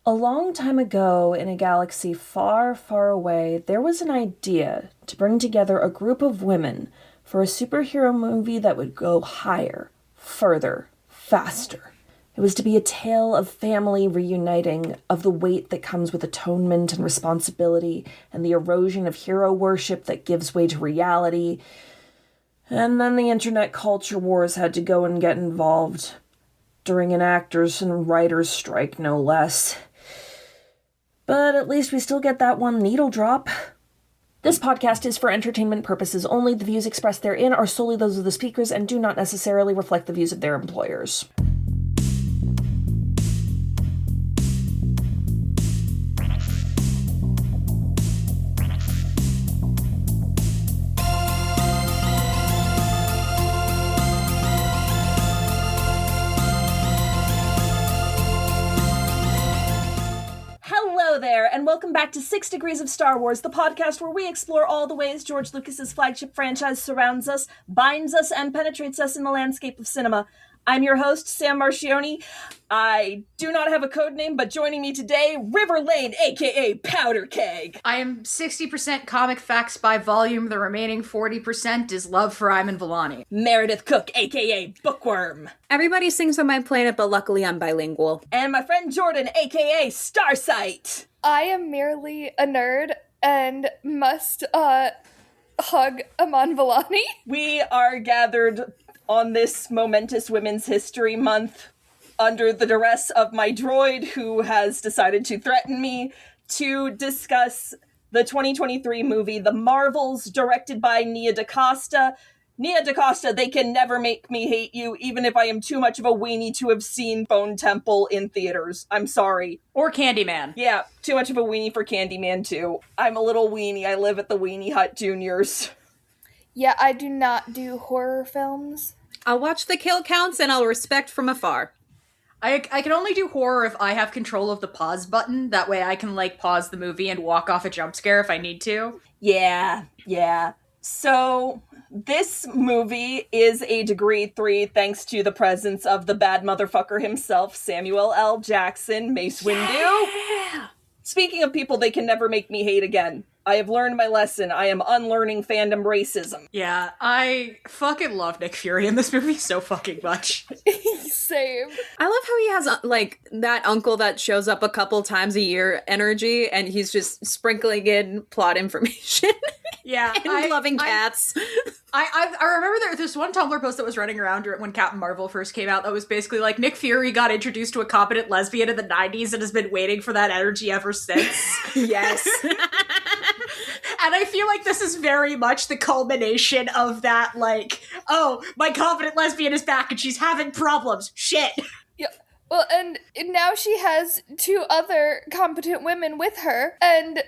A long time ago, in a galaxy far, far away, there was an idea to bring together a group of women for a superhero movie that would go higher, further, faster. It was to be a tale of family reuniting, of the weight that comes with atonement and responsibility, and the erosion of hero worship that gives way to reality. And then the internet culture wars had to go and get involved, during an actors and writers strike, no less. But at least we still get that one needle drop. This podcast is for entertainment purposes only. The views expressed therein are solely those of the speakers and do not necessarily reflect the views of their employers. There, and welcome back to 6 Degrees of Star Wars, the podcast where we explore all the ways George Lucas's flagship franchise surrounds us, binds us, and penetrates us in the landscape of cinema. I'm your host, Sam Marchioni. I do not have a code name, but joining me today, River Lane, aka Powder Keg. I am 60% comic facts by volume, the remaining 40% is love for Iman Vellani. Meredith Cook, aka Bookworm. Everybody sings on my planet, but luckily I'm bilingual. And my friend Jordan, aka Starsight. I am merely a nerd and must hug Iman Vellani. We are gathered on this momentous Women's History Month under the duress of my droid, who has decided to threaten me, to discuss the 2023 movie The Marvels, directed by Nia DaCosta. Nia DaCosta, they can never make me hate you, even if I am too much of a weenie to have seen Bone Temple in theaters. I'm sorry. Or Candyman. Yeah, too much of a weenie for Candyman, too. I'm a little weenie. I live at the Weenie Hut Juniors. Yeah, I do not do horror films. I'll watch the kill counts and I'll respect from afar. I can only do horror if I have control of the pause button. That way I can, pause the movie and walk off a jump scare if I need to. Yeah. So, this movie is a degree 3 thanks to the presence of the bad motherfucker himself, Samuel L. Jackson, Mace Windu. Yeah. Speaking of people they can never make me hate again, I have learned my lesson. I am unlearning fandom racism. Yeah, I fucking love Nick Fury in this movie so fucking much. Same. I love how he has, that uncle that shows up a couple times a year energy, and he's just sprinkling in plot information. Yeah. And loving cats. I remember there's one Tumblr post that was running around when Captain Marvel first came out that was basically like, Nick Fury got introduced to a competent lesbian in the 90s and has been waiting for that energy ever since. Yes. And I feel like this is very much the culmination of that, oh, my confident lesbian is back and she's having problems. Shit. Yeah. Well, and now she has 2 other competent women with her, and,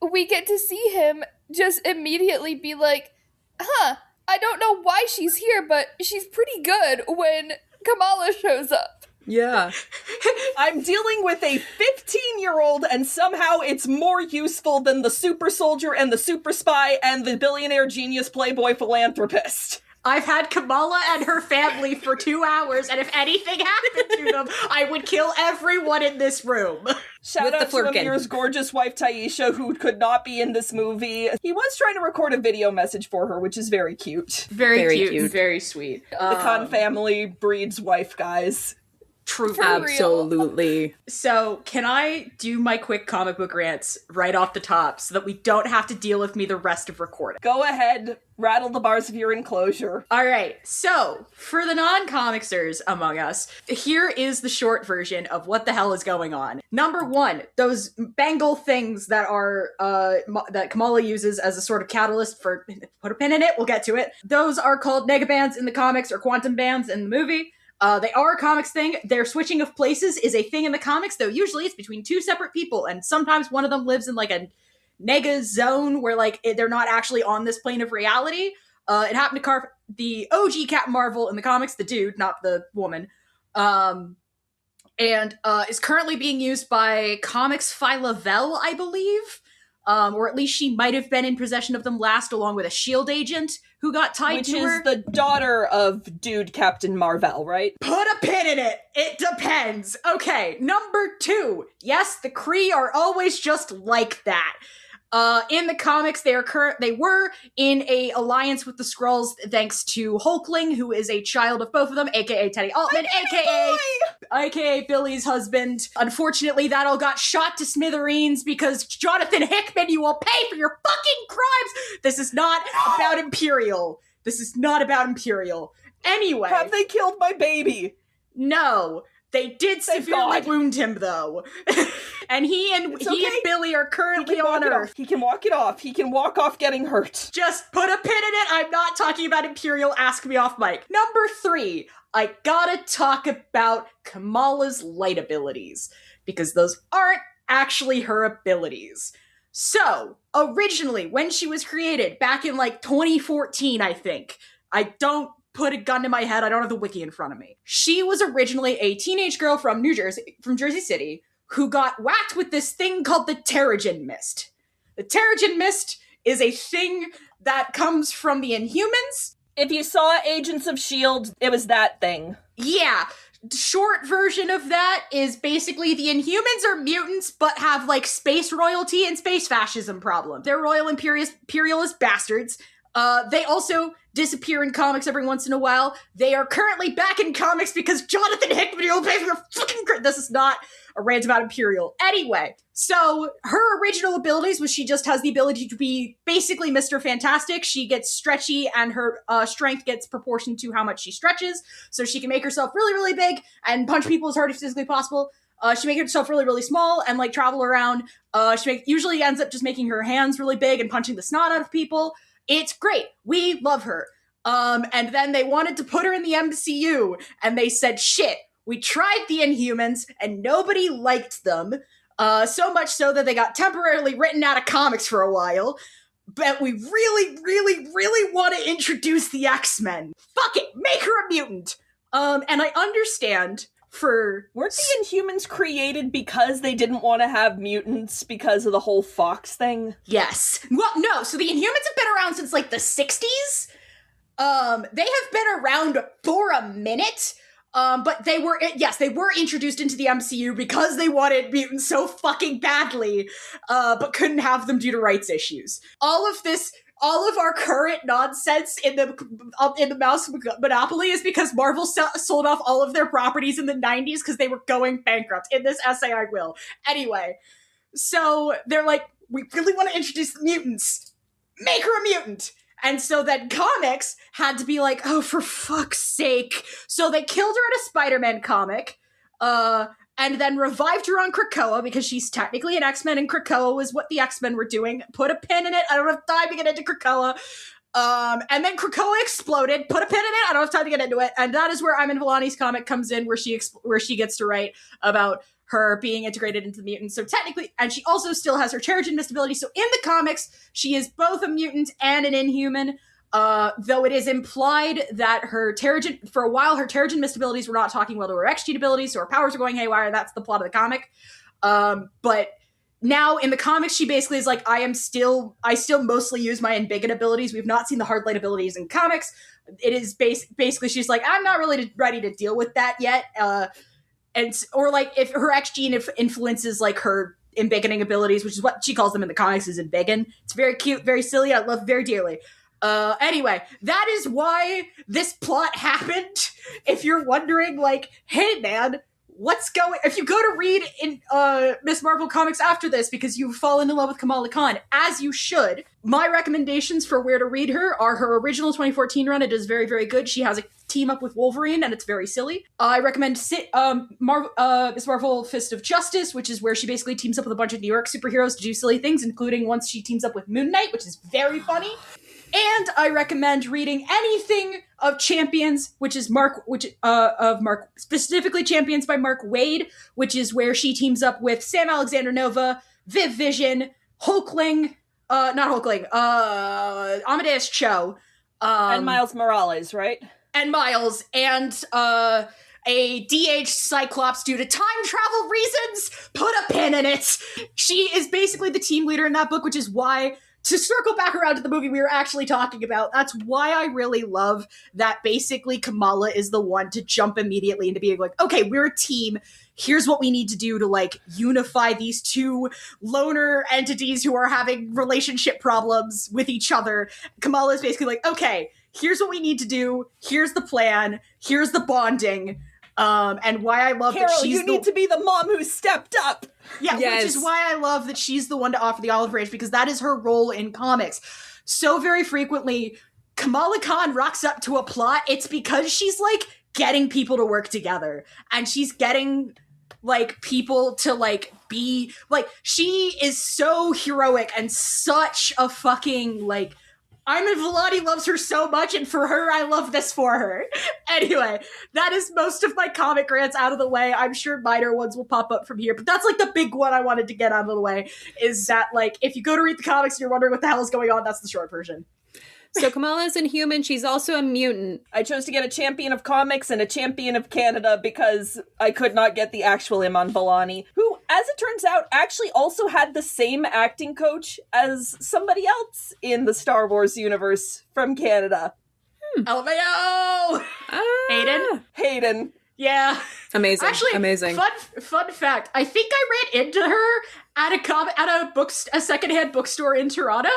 we get to see him just immediately be like, I don't know why she's here, but she's pretty good when Kamala shows up. Yeah. I'm dealing with a 15-year-old and somehow it's more useful than the super soldier and the super spy and the billionaire genius playboy philanthropist. I've had Kamala and her family for 2 hours, and if anything happened to them, I would kill everyone in this room. Shout out to Amir's gorgeous wife, Taisha, who could not be in this movie. He was trying to record a video message for her, which is very cute. Very cute. Very sweet. The Khan family breeds wife, guys. True. Absolutely. So, can I do my quick comic book rants right off the top so that we don't have to deal with me the rest of recording? Go ahead, rattle the bars of your enclosure. Alright, so, for the non-comicsers among us, here is the short version of what the hell is going on. Number 1, those bangle things that are, that Kamala uses as a sort of catalyst for, put a pin in it, we'll get to it. Those are called negabands in the comics or quantum bands in the movie. They are a comics thing. Their switching of places is a thing in the comics, though usually it's between 2 separate people, and sometimes one of them lives in a nega zone where they're not actually on this plane of reality. It happened to carve the OG Captain Marvel in the comics, the dude, not the woman, and is currently being used by Comics Phi-Lavelle, I believe. or at least she might have been in possession of them last, along with a SHIELD agent who got tied to her. Which is the daughter of dude Captain Marvel, right? Put a pin in it. It depends. Okay, number 2. Yes, the Kree are always just like that. In the comics, they were in a alliance with the Skrulls thanks to Hulkling, who is a child of both of them, aka Teddy Altman, aka Billy's husband. Unfortunately, that all got shot to smithereens because Jonathan Hickman, you will pay for your fucking crimes. This is not about Imperial. This is not about Imperial. Anyway. Have they killed my baby? No. They did severely wound him, though. And he and Billy are currently on Earth. He can walk it off. He can walk off getting hurt. Just put a pin in it. I'm not talking about Imperial. Ask me off mic. Number 3. I gotta talk about Kamala's light abilities. Because those aren't actually her abilities. So, originally, when she was created, back in 2014, I think, I don't put a gun to my head, I don't have the wiki in front of me. She was originally a teenage girl from Jersey City, who got whacked with this thing called the Terrigen Mist. The Terrigen Mist is a thing that comes from the Inhumans. If you saw Agents of S.H.I.E.L.D., it was that thing. Yeah. Short version of that is basically the Inhumans are mutants, but have space royalty and space fascism problem. They're royal imperialist bastards. They also disappear in comics every once in a while. They are currently back in comics because Jonathan Hickman will pay for your fucking this is not a rant about Imperial. Anyway, so her original abilities was she just has the ability to be basically Mr. Fantastic. She gets stretchy and her strength gets proportioned to how much she stretches. So she can make herself really, really big and punch people as hard as physically possible. She makes herself really, really small and travel around. She usually ends up just making her hands really big and punching the snot out of people. It's great. We love her. And then they wanted to put her in the MCU, and they said, shit, we tried the Inhumans, and nobody liked them, so much so that they got temporarily written out of comics for a while. But we really, really, really want to introduce the X-Men. Fuck it, make her a mutant. And I understand Weren't the Inhumans created because they didn't want to have mutants because of the whole Fox thing? Yes. Well, no, so the Inhumans have been around since the 60s. They have been around for a minute. But they were introduced into the MCU because they wanted mutants so fucking badly, but couldn't have them due to rights issues. All of our current nonsense in the mouse monopoly is because Marvel sold off all of their properties in the 90s because they were going bankrupt. In this essay, I will. Anyway, so they're we really want to introduce the mutants. Make her a mutant. And so then comics had to be oh, for fuck's sake. So they killed her in a Spider-Man comic, and then revived her on Krakoa because she's technically an X-Men, and Krakoa was what the X-Men were doing. Put a pin in it. I don't have time to get into Krakoa. And then Krakoa exploded. Put a pin in it. I don't have time to get into it. And that is where Iman Vellani's comic comes in, where she gets to write about her being integrated into the mutants. So technically, and she also still has her Terrigen Mist ability. So in the comics, she is both a mutant and an Inhuman. Though it is implied that for a while, her Terrigen Mist abilities were not talking well to her X-Gene abilities, so her powers are going haywire. That's the plot of the comic. But now in the comics, she basically is I still mostly use my embiggen abilities. We've not seen the hard light abilities in comics. It is basically, she's I'm not really ready to deal with that yet. Or if her X-Gene influences her embiggening abilities, which is what she calls them in the comics, is embiggen. It's very cute, very silly. I love it very dearly. Anyway, that is why this plot happened. If you're wondering, hey man, if you go to read in Miss Marvel comics after this because you've fallen in love with Kamala Khan, as you should, my recommendations for where to read her are her original 2014 run. It is very, very good. She has a team up with Wolverine, and it's very silly. I recommend Miss Marvel Fist of Justice, which is where she basically teams up with a bunch of New York superheroes to do silly things, including once she teams up with Moon Knight, which is very funny. And I recommend reading anything of Champions, specifically Champions by Mark Waid, which is where she teams up with Sam Alexander Nova, Viv Vision, Amadeus Cho. And Miles Morales, right? And Miles, and a de-aged Cyclops due to time travel reasons. Put a pin in it. She is basically the team leader in that book, which is why, to circle back around to the movie we were actually talking about, that's why I really love that basically Kamala is the one to jump immediately into being like, okay, we're a team. Here's what we need to do to, like, unify these two loner entities who are having relationship problems with each other. Kamala is basically like, okay, here's what we need to do. Here's the plan. Here's the bonding. And why I love Carol, that she's you need to be the mom who stepped up. Yeah, Yes. which is why I love that she's the one to offer the olive branch, because that is her role in comics. So very frequently, Kamala Khan rocks up to a plot. It's because she's, like, getting people to work together. And she's getting, like, people to, like, be, like, she is so heroic and such a fucking, like, Iman Vellani loves her so much, and for her, I love this for her. Anyway, that is most of my comic rants out of the way. I'm sure minor ones will pop up from here, but that's, like, the big one I wanted to get out of the way, is that, like, if you go to read the comics and you're wondering what the hell is going on, that's the short version. So Kamala is Inhuman. She's also a mutant. I chose to get a champion of comics and a champion of Canada because I could not get the actual Iman Vellani, who, as it turns out, actually also had the same acting coach as somebody else in the Star Wars universe from Canada. LMAO! Hayden? Yeah. Amazing. Actually, amazing. Fun fact. I think I ran into her at a secondhand bookstore in Toronto.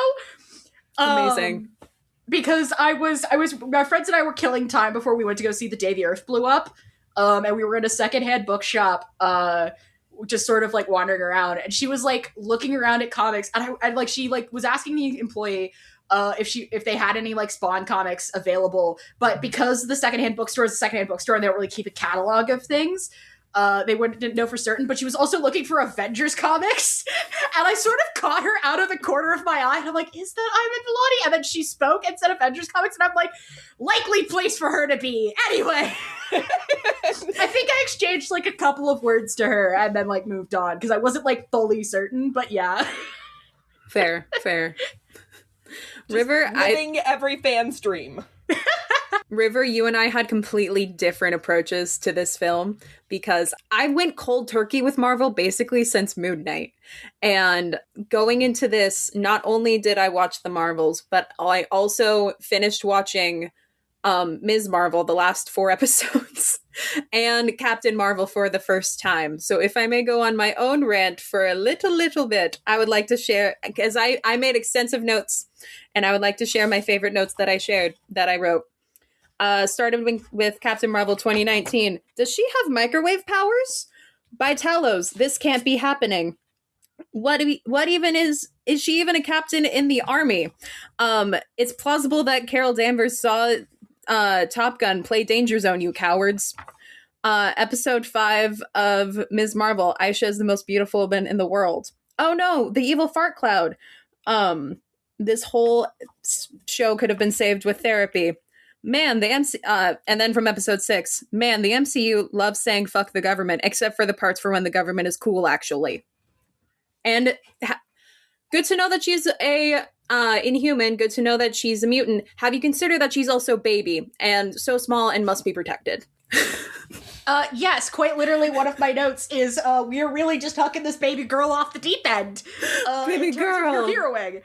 Amazing. Because I was my friends and I were killing time before we went to go see The Day the Earth Blew Up. And we were in a secondhand bookshop, just sort of, like, wandering around, and she was, like, looking around at comics, and I like, she, like, was asking the employee if they had any, like, Spawn comics available, but because the secondhand bookstore is a secondhand bookstore and they don't really keep a catalog of things, they didn't know for certain, but she was also looking for Avengers comics, and I sort of caught her out of the corner of my eye, and I'm like, is that Iman Vellani? And then she spoke and said Avengers comics, and I'm like, likely place for her to be. Anyway, I think I exchanged, like, a couple of words to her, and then, like, moved on, because I wasn't, like, fully certain, but yeah. Fair. River, Living every fan's dream. River, you and I had completely different approaches to this film because I went cold turkey with Marvel basically since Moon Knight. And going into this, not only did I watch the Marvels, but I also finished watching Ms. Marvel, the last 4 episodes, and Captain Marvel for the first time. So if I may go on my own rant for a little bit, I would like to share, because I made extensive notes, and I would like to share my favorite notes that I wrote. Started with Captain Marvel 2019. Does she have microwave powers? By Talos, this can't be happening. What even is she even a captain in the army? It's plausible that Carol Danvers saw Top Gun play Danger Zone, you cowards. Episode 5 of Ms. Marvel. Aisha is the most beautiful woman in the world. Oh no, the evil fart cloud. This whole show could have been saved with therapy. Man, the and then from episode 6, man, the MCU loves saying fuck the government, except for the parts for when the government is cool, actually. And good to know that she's a Inhuman. Good to know that she's a mutant. Have you considered that she's also baby and so small and must be protected? Yes, quite literally one of my notes is we are really just hucking this baby girl off the deep end. Baby girl. Heroing.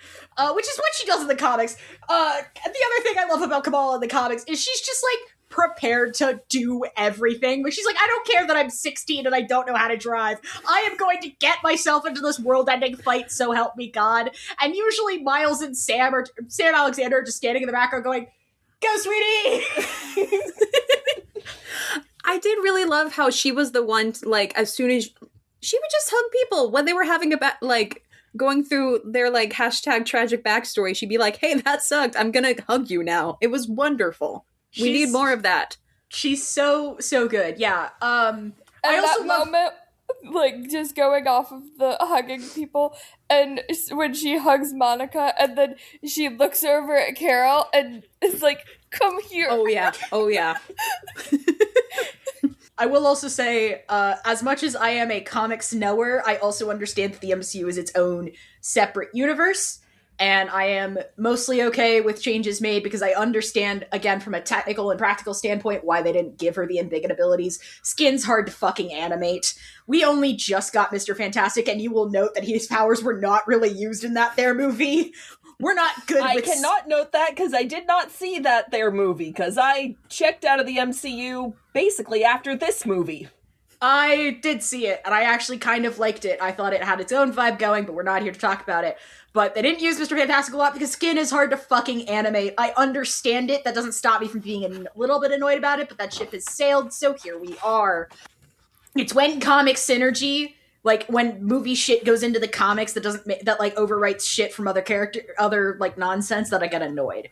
Which is what she does in the comics. The other thing I love about Kamala in the comics is she's just, like, prepared to do everything. But she's like, I don't care that I'm 16 and I don't know how to drive. I am going to get myself into this world-ending fight, so help me God. And usually Miles and Sam Alexander are just standing in the background going, go, sweetie! I did really love how she was the one, like, as soon as she would just hug people when they were having going through their, like, hashtag tragic backstory. She'd be like, hey, that sucked. I'm gonna hug you now. It was wonderful. We need more of that. She's so good. Yeah. And I also love moment, like, just going off of the hugging people, and when she hugs Monica, and then she looks over at Carol, and is like, come here. Oh, yeah. I will also say, as much as I am a comics knower, I also understand that the MCU is its own separate universe. and I am mostly okay with changes made because I understand, again, from a technical and practical standpoint, why they didn't give her the embiggen abilities. Skin's hard to fucking animate. We only just got Mr. Fantastic, and you will note that his powers were not really used in that there movie. We're not good I cannot note that because I did not see that there movie, because I checked out of the MCU basically after this movie. I did see it, and I actually kind of liked it. I thought it had its own vibe going, but we're not here to talk about it. But they didn't use Mr. Fantastic a lot because Skin is hard to fucking animate. I understand it. That doesn't stop me from being a little bit annoyed about it, but that ship has sailed, so here we are. It's when comic synergy, like when movie shit goes into the comics that overwrites shit from other like nonsense, that I get annoyed.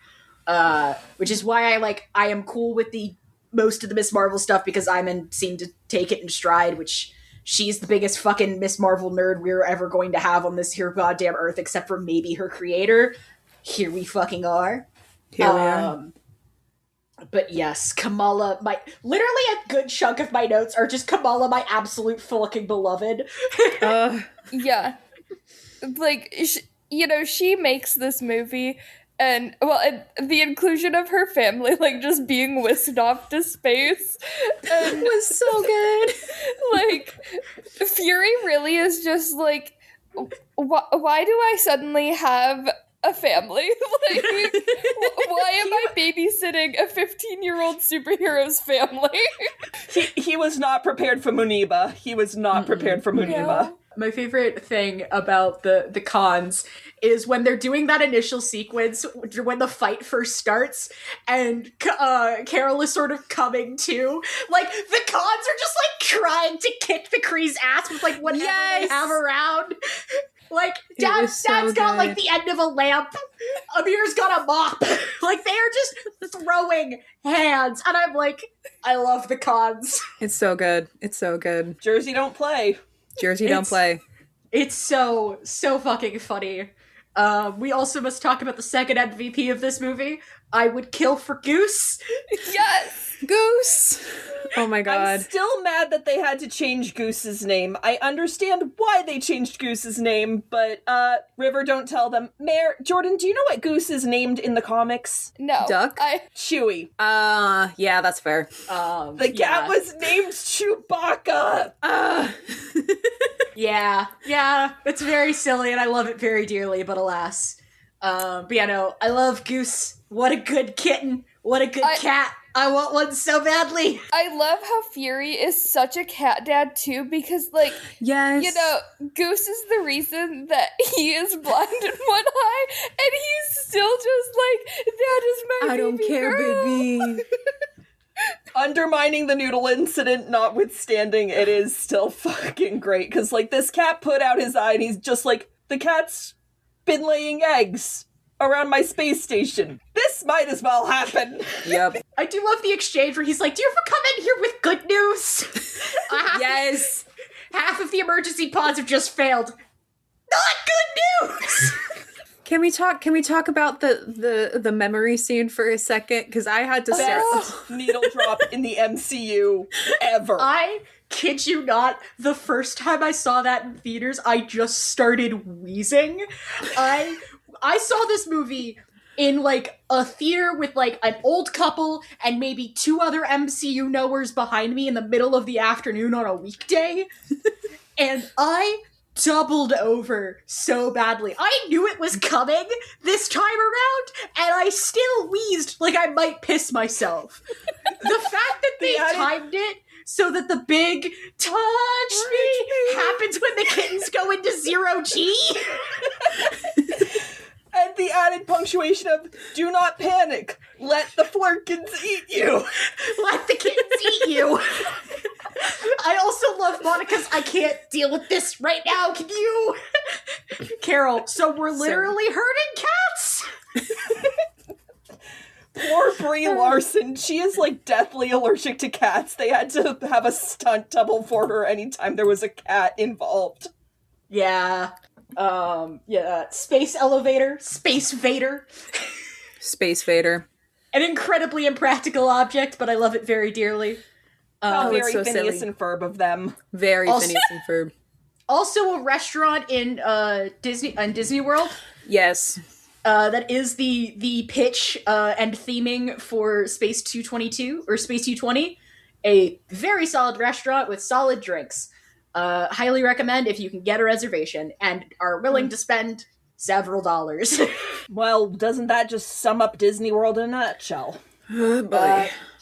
Which is why I am cool with the most of the Miss Marvel stuff, because Iman seemed to take it in stride, which she's the biggest fucking Miss Marvel nerd we're ever going to have on this here goddamn earth, except for maybe her creator. Here we fucking are. Here we are. But yes, Kamala, literally a good chunk of my notes are just Kamala, my absolute fucking beloved. Yeah. Like, she makes this movie, and the inclusion of her family, like, just being whisked off to space, and was so good. Like, Fury really is just like, why do I suddenly have a family? Like, why am I babysitting a 15-year-old superhero's family? He was not prepared for Muniba. He was not prepared for Muniba. No. My favorite thing about the cons is when they're doing that initial sequence when the fight first starts and Carol is sort of coming to. Like, the cons are just like trying to kick the Kree's ass with like whatever they have around. Like, Dad's got like the end of a lamp. Amir's got a mop. Like, they are just throwing hands. And I'm like, I love the cons. It's so good. It's so good. Jersey don't play. Jersey don't play. It's so fucking funny. We also must talk about the second MVP of this movie. I would kill for Goose. Yes! Goose! Oh my god. I'm still mad that they had to change Goose's name. I understand why they changed Goose's name, but, River, don't tell them. Mayor, Jordan, do you know what Goose is named in the comics? No. Duck? Chewie. Yeah, that's fair. The cat was named Chewbacca! Yeah, it's very silly, and I love it very dearly, but alas. But yeah, no, I love Goose. What a good kitten. What a good cat. I want one so badly. I love how Fury is such a cat dad, too, because, like, yes. Goose is the reason that he is blind in one eye, and he's still just like, that is my I don't care, girl. baby. Undermining the noodle incident notwithstanding, it is still fucking great, because, like, this cat put out his eye, and he's just like, the cat's been laying eggs around my space station. This might as well happen. Yep. I do love the exchange where he's like, do you ever come in here with good news? Yes. Half of the emergency pods have just failed. Not good news! Can we talk about the memory scene for a second? Because I had to start. Best needle drop in the MCU ever. I kid you not, the first time I saw that in theaters, I just started wheezing. I saw this movie in, like, a theater with, like, an old couple and maybe two other MCU knowers behind me in the middle of the afternoon on a weekday. And I doubled over so badly. I knew it was coming this time around, and I still wheezed like I might piss myself. The fact that they timed it so that the big touch me happens when the kittens go into 0G. And the added punctuation of, do not panic, let the flirkins eat you. Let the kittens eat you. I also love Monica's, I can't deal with this right now, can you? Carol, so we're literally hurting cats? Poor Brie Larson, she is, like, deathly allergic to cats. They had to have a stunt double for her anytime there was a cat involved. Yeah. Space elevator, Space Vader. Space Vader. An incredibly impractical object, but I love it very dearly. Very so Phineas silly. and Ferb of them. Very Also- Phineas and Ferb. Also a restaurant in Disney World. Yes. That is the pitch and theming for Space 222 or Space 220, a very solid restaurant with solid drinks. Highly recommend if you can get a reservation and are willing to spend several dollars. Well, doesn't that just sum up Disney World in a nutshell?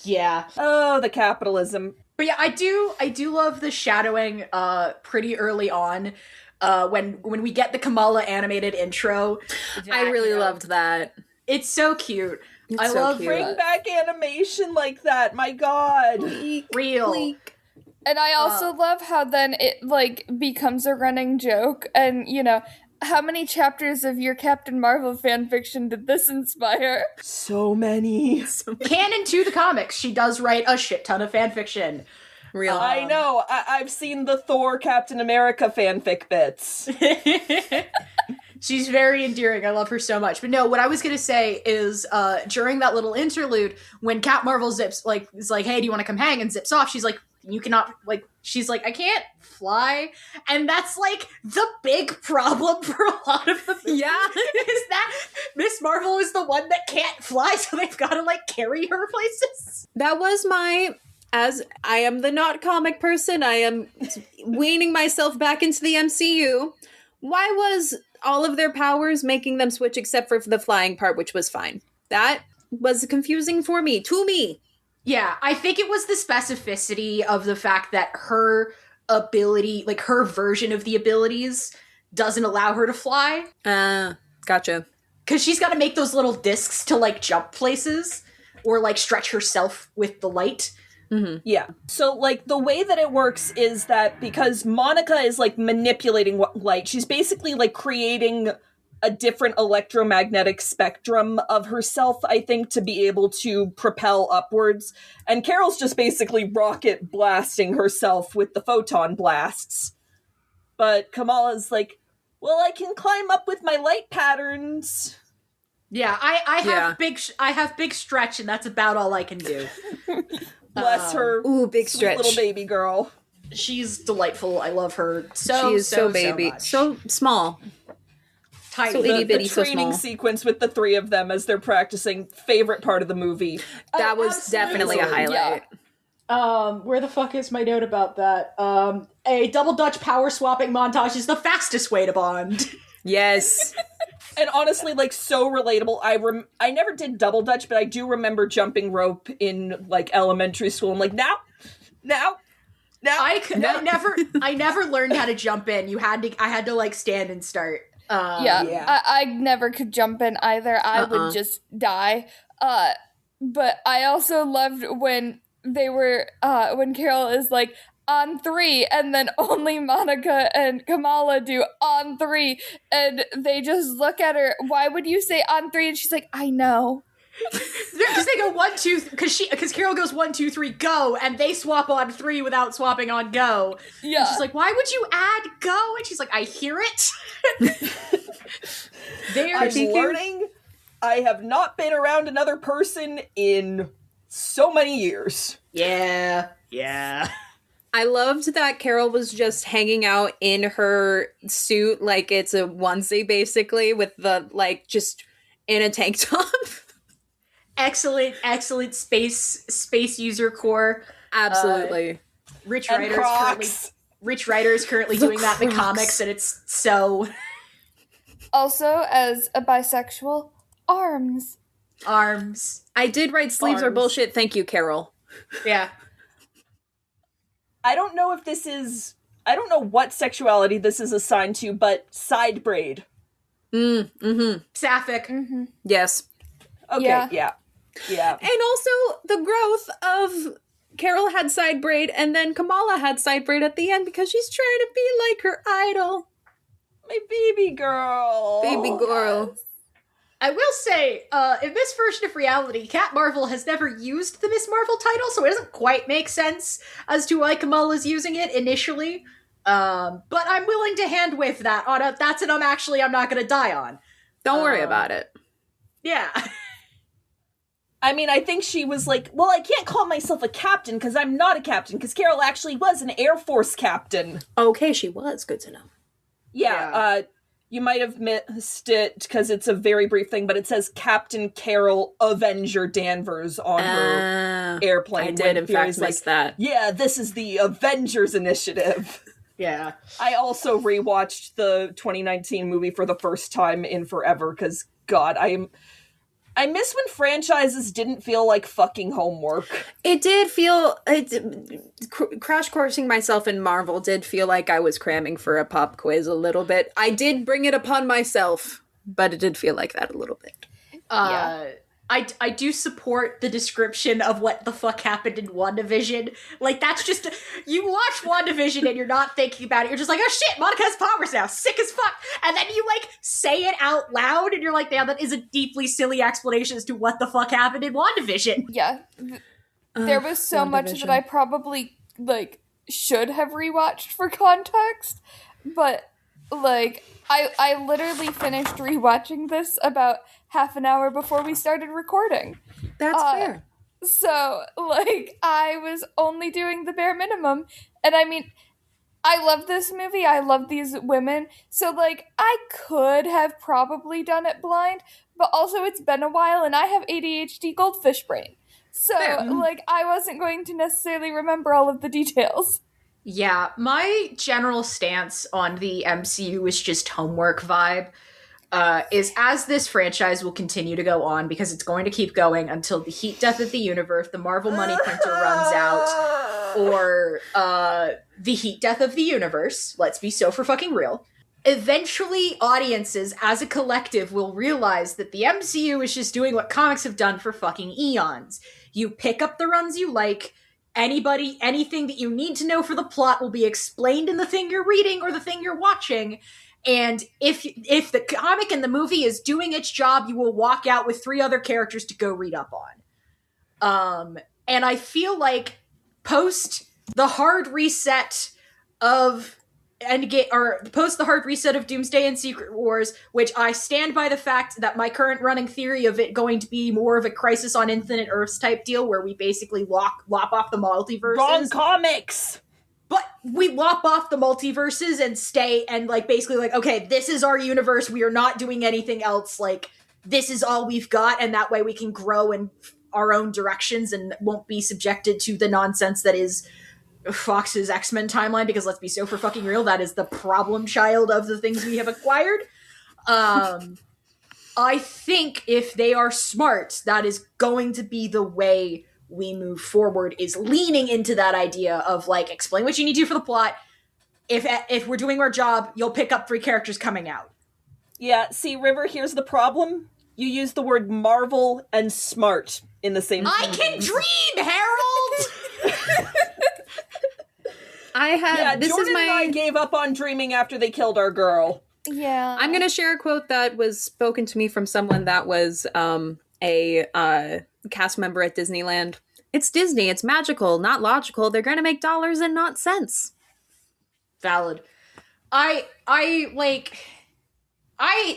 Yeah. Oh, the capitalism. But yeah, I do love the shadowing pretty early on. When we get the Kamala animated intro. I really loved that. It's so cute. I so love cute. Bring back animation like that, my god. real. And I also love how then it, like, becomes a running joke. And, you know, how many chapters of your Captain Marvel fanfiction did this inspire? So many. Canon to the comics, she does write a shit ton of fanfiction. Real. I know. I've seen the Thor Captain America fanfic bits. She's very endearing. I love her so much. But no, what I was gonna say is during that little interlude, when Cap Marvel is like, hey, do you want to come hang? And zips off, she's like, you cannot, like, she's like, I can't fly. And that's like the big problem for a lot of the movies. Yeah. Is that Miss Marvel is the one that can't fly, so they've got to like carry her places. That was as I am the not comic person, I am weaning myself back into the MCU. Why was all of their powers making them switch except for the flying part, which was fine? That was confusing for me, Yeah, I think it was the specificity of the fact that her ability, like her version of the abilities, doesn't allow her to fly. Gotcha. Because she's got to make those little discs to like jump places or like stretch herself with the light. Mm-hmm. Yeah. So, like, the way that it works is that because Monica is, like, manipulating light, she's basically, like, creating a different electromagnetic spectrum of herself, I think, to be able to propel upwards. And Carol's just basically rocket blasting herself with the photon blasts. But Kamala's like, well, I can climb up with my light patterns. Yeah, I have big stretch, and that's about all I can do. Bless her. Ooh, big sweet stretch. little baby girl. She's delightful. I love her She is so baby. much. So small. Tiny. So itty The bitty, so training small. sequence with the three of them as they're practicing, favorite part of the movie. That was absolutely. definitely a highlight. Where the fuck is my note about that? A double Dutch power swapping montage is the fastest way to bond. Yes. And honestly, like, so relatable. I never did double dutch, but I do remember jumping rope in, like, elementary school. I'm like, now. I never learned how to jump in. I had to like stand and start. Yeah. I never could jump in either. I would just die. But I also loved when they were, when Carol is like, on 3, and then only Monica and Kamala do on 3, and they just look at her, why would you say on 3? And she's like, I know. Because they go 1, 2, because Carol goes 1, 2, 3, go, and they swap on 3 without swapping on go. Yeah. And she's like, why would you add go? And she's like, I hear it. I'm learning. I have not been around another person in so many years. Yeah. I loved that Carol was just hanging out in her suit like it's a onesie, basically, with the, like, just in a tank top. Excellent space user core. Absolutely. Rich And writers Crocs. currently doing that in the Crocs. comics, and it's so Also, as a bisexual, arms. arms. I did write sleeves are Arms. bullshit. Thank you, Carol. Yeah. I don't know what sexuality this is assigned to, but side braid. Sapphic. Mm-hmm. Yes. Okay, yeah. And also the growth of Carol had side braid and then Kamala had side braid at the end because she's trying to be like her idol. My baby girl. Baby girl. I will say, in this version of reality, Cat Marvel has never used the Miss Marvel title, so it doesn't quite make sense as to why Kamala's using it initially. But I'm willing to hand wave that on that's an I'm not gonna die on. Don't worry about it. Yeah. I mean, I think she was like, well, I can't call myself a captain because I'm not a captain, because Carol actually was an Air Force captain. Okay, she was. Good to know. Yeah. You might have missed it because it's a very brief thing, but it says Captain Carol Avenger Danvers on her airplane. I did, in fact, miss that. Yeah, this is the Avengers Initiative. Yeah. I also rewatched the 2019 movie for the first time in forever because, God, I miss when franchises didn't feel like fucking homework. It did feel... crash coursing myself in Marvel did feel like I was cramming for a pop quiz a little bit. I did bring it upon myself, but it did feel like that a little bit. I do support the description of what the fuck happened in WandaVision. Like, that's just... You watch WandaVision and you're not thinking about it. You're just like, oh shit, Monica has powers now. Sick as fuck. And then you, like, say it out loud and you're like, damn, that is a deeply silly explanation as to what the fuck happened in WandaVision. Yeah. There was so much that I probably, like, should have rewatched for context. But, like, I literally finished rewatching this about half an hour before we started recording. That's fair. So, like, I was only doing the bare minimum. And I mean, I love this movie. I love these women. So, like, I could have probably done it blind. But also, it's been a while and I have ADHD goldfish brain. So, like, I wasn't going to necessarily remember all of the details. Yeah, my general stance on the MCU is just homework vibe. Is as this franchise will continue to go on, because it's going to keep going until the heat death of the universe, the Marvel money printer runs out, or the heat death of the universe. Let's be so for fucking real. Eventually, audiences as a collective will realize that the MCU is just doing what comics have done for fucking eons. You pick up the runs you like. Anything that you need to know for the plot will be explained in the thing you're reading or the thing you're watching. And if the comic and the movie is doing its job, you will walk out with 3 other characters to go read up on. And I feel like post the hard reset of Doomsday and Secret Wars, which I stand by the fact that my current running theory of it going to be more of a Crisis on Infinite Earths type deal, where we basically lop off the multiverses. Wrong comics! But we lop off the multiverses and stay and, like, basically, like, okay, this is our universe. We are not doing anything else. Like, this is all we've got. And that way we can grow in our own directions and won't be subjected to the nonsense that is Fox's X-Men timeline. Because let's be so for fucking real, that is the problem child of the things we have acquired. I think if they are smart, that is going to be the way we move forward, is leaning into that idea of, like, explain what you need to for the plot. If we're doing our job, you'll pick up 3 characters coming out. Yeah, see, River, here's the problem. You use the word Marvel and smart in the same I can dream, Harold! Jordan and I gave up on dreaming after they killed our girl. Yeah. I'm going to share a quote that was spoken to me from someone that was a cast member at Disneyland. It's Disney. It's magical, not logical. They're going to make dollars and not cents. Valid. I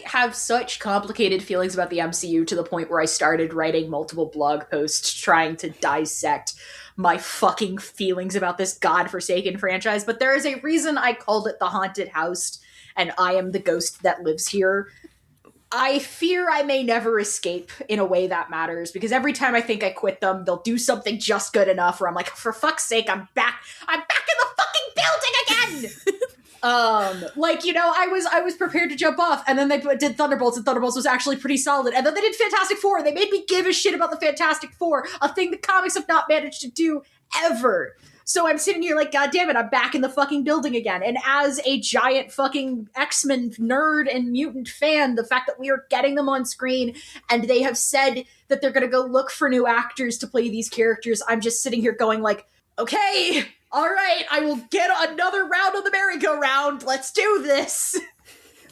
have such complicated feelings about the MCU to the point where I started writing multiple blog posts trying to dissect my fucking feelings about this godforsaken franchise. But there is a reason I called it The Haunted House, and I am the ghost that lives here. I fear I may never escape in a way that matters, because every time I think I quit them, they'll do something just good enough where I'm like, for fuck's sake, I'm back in the fucking building again! Like, you know, I was prepared to jump off, and then they did Thunderbolts, and Thunderbolts was actually pretty solid, and then they did Fantastic Four, and they made me give a shit about the Fantastic Four, a thing the comics have not managed to do ever. So I'm sitting here like, God damn it, I'm back in the fucking building again. And as a giant fucking X-Men nerd and mutant fan, the fact that we are getting them on screen and they have said that they're going to go look for new actors to play these characters, I'm just sitting here going like, okay, all right, I will get another round on the merry-go-round. Let's do this.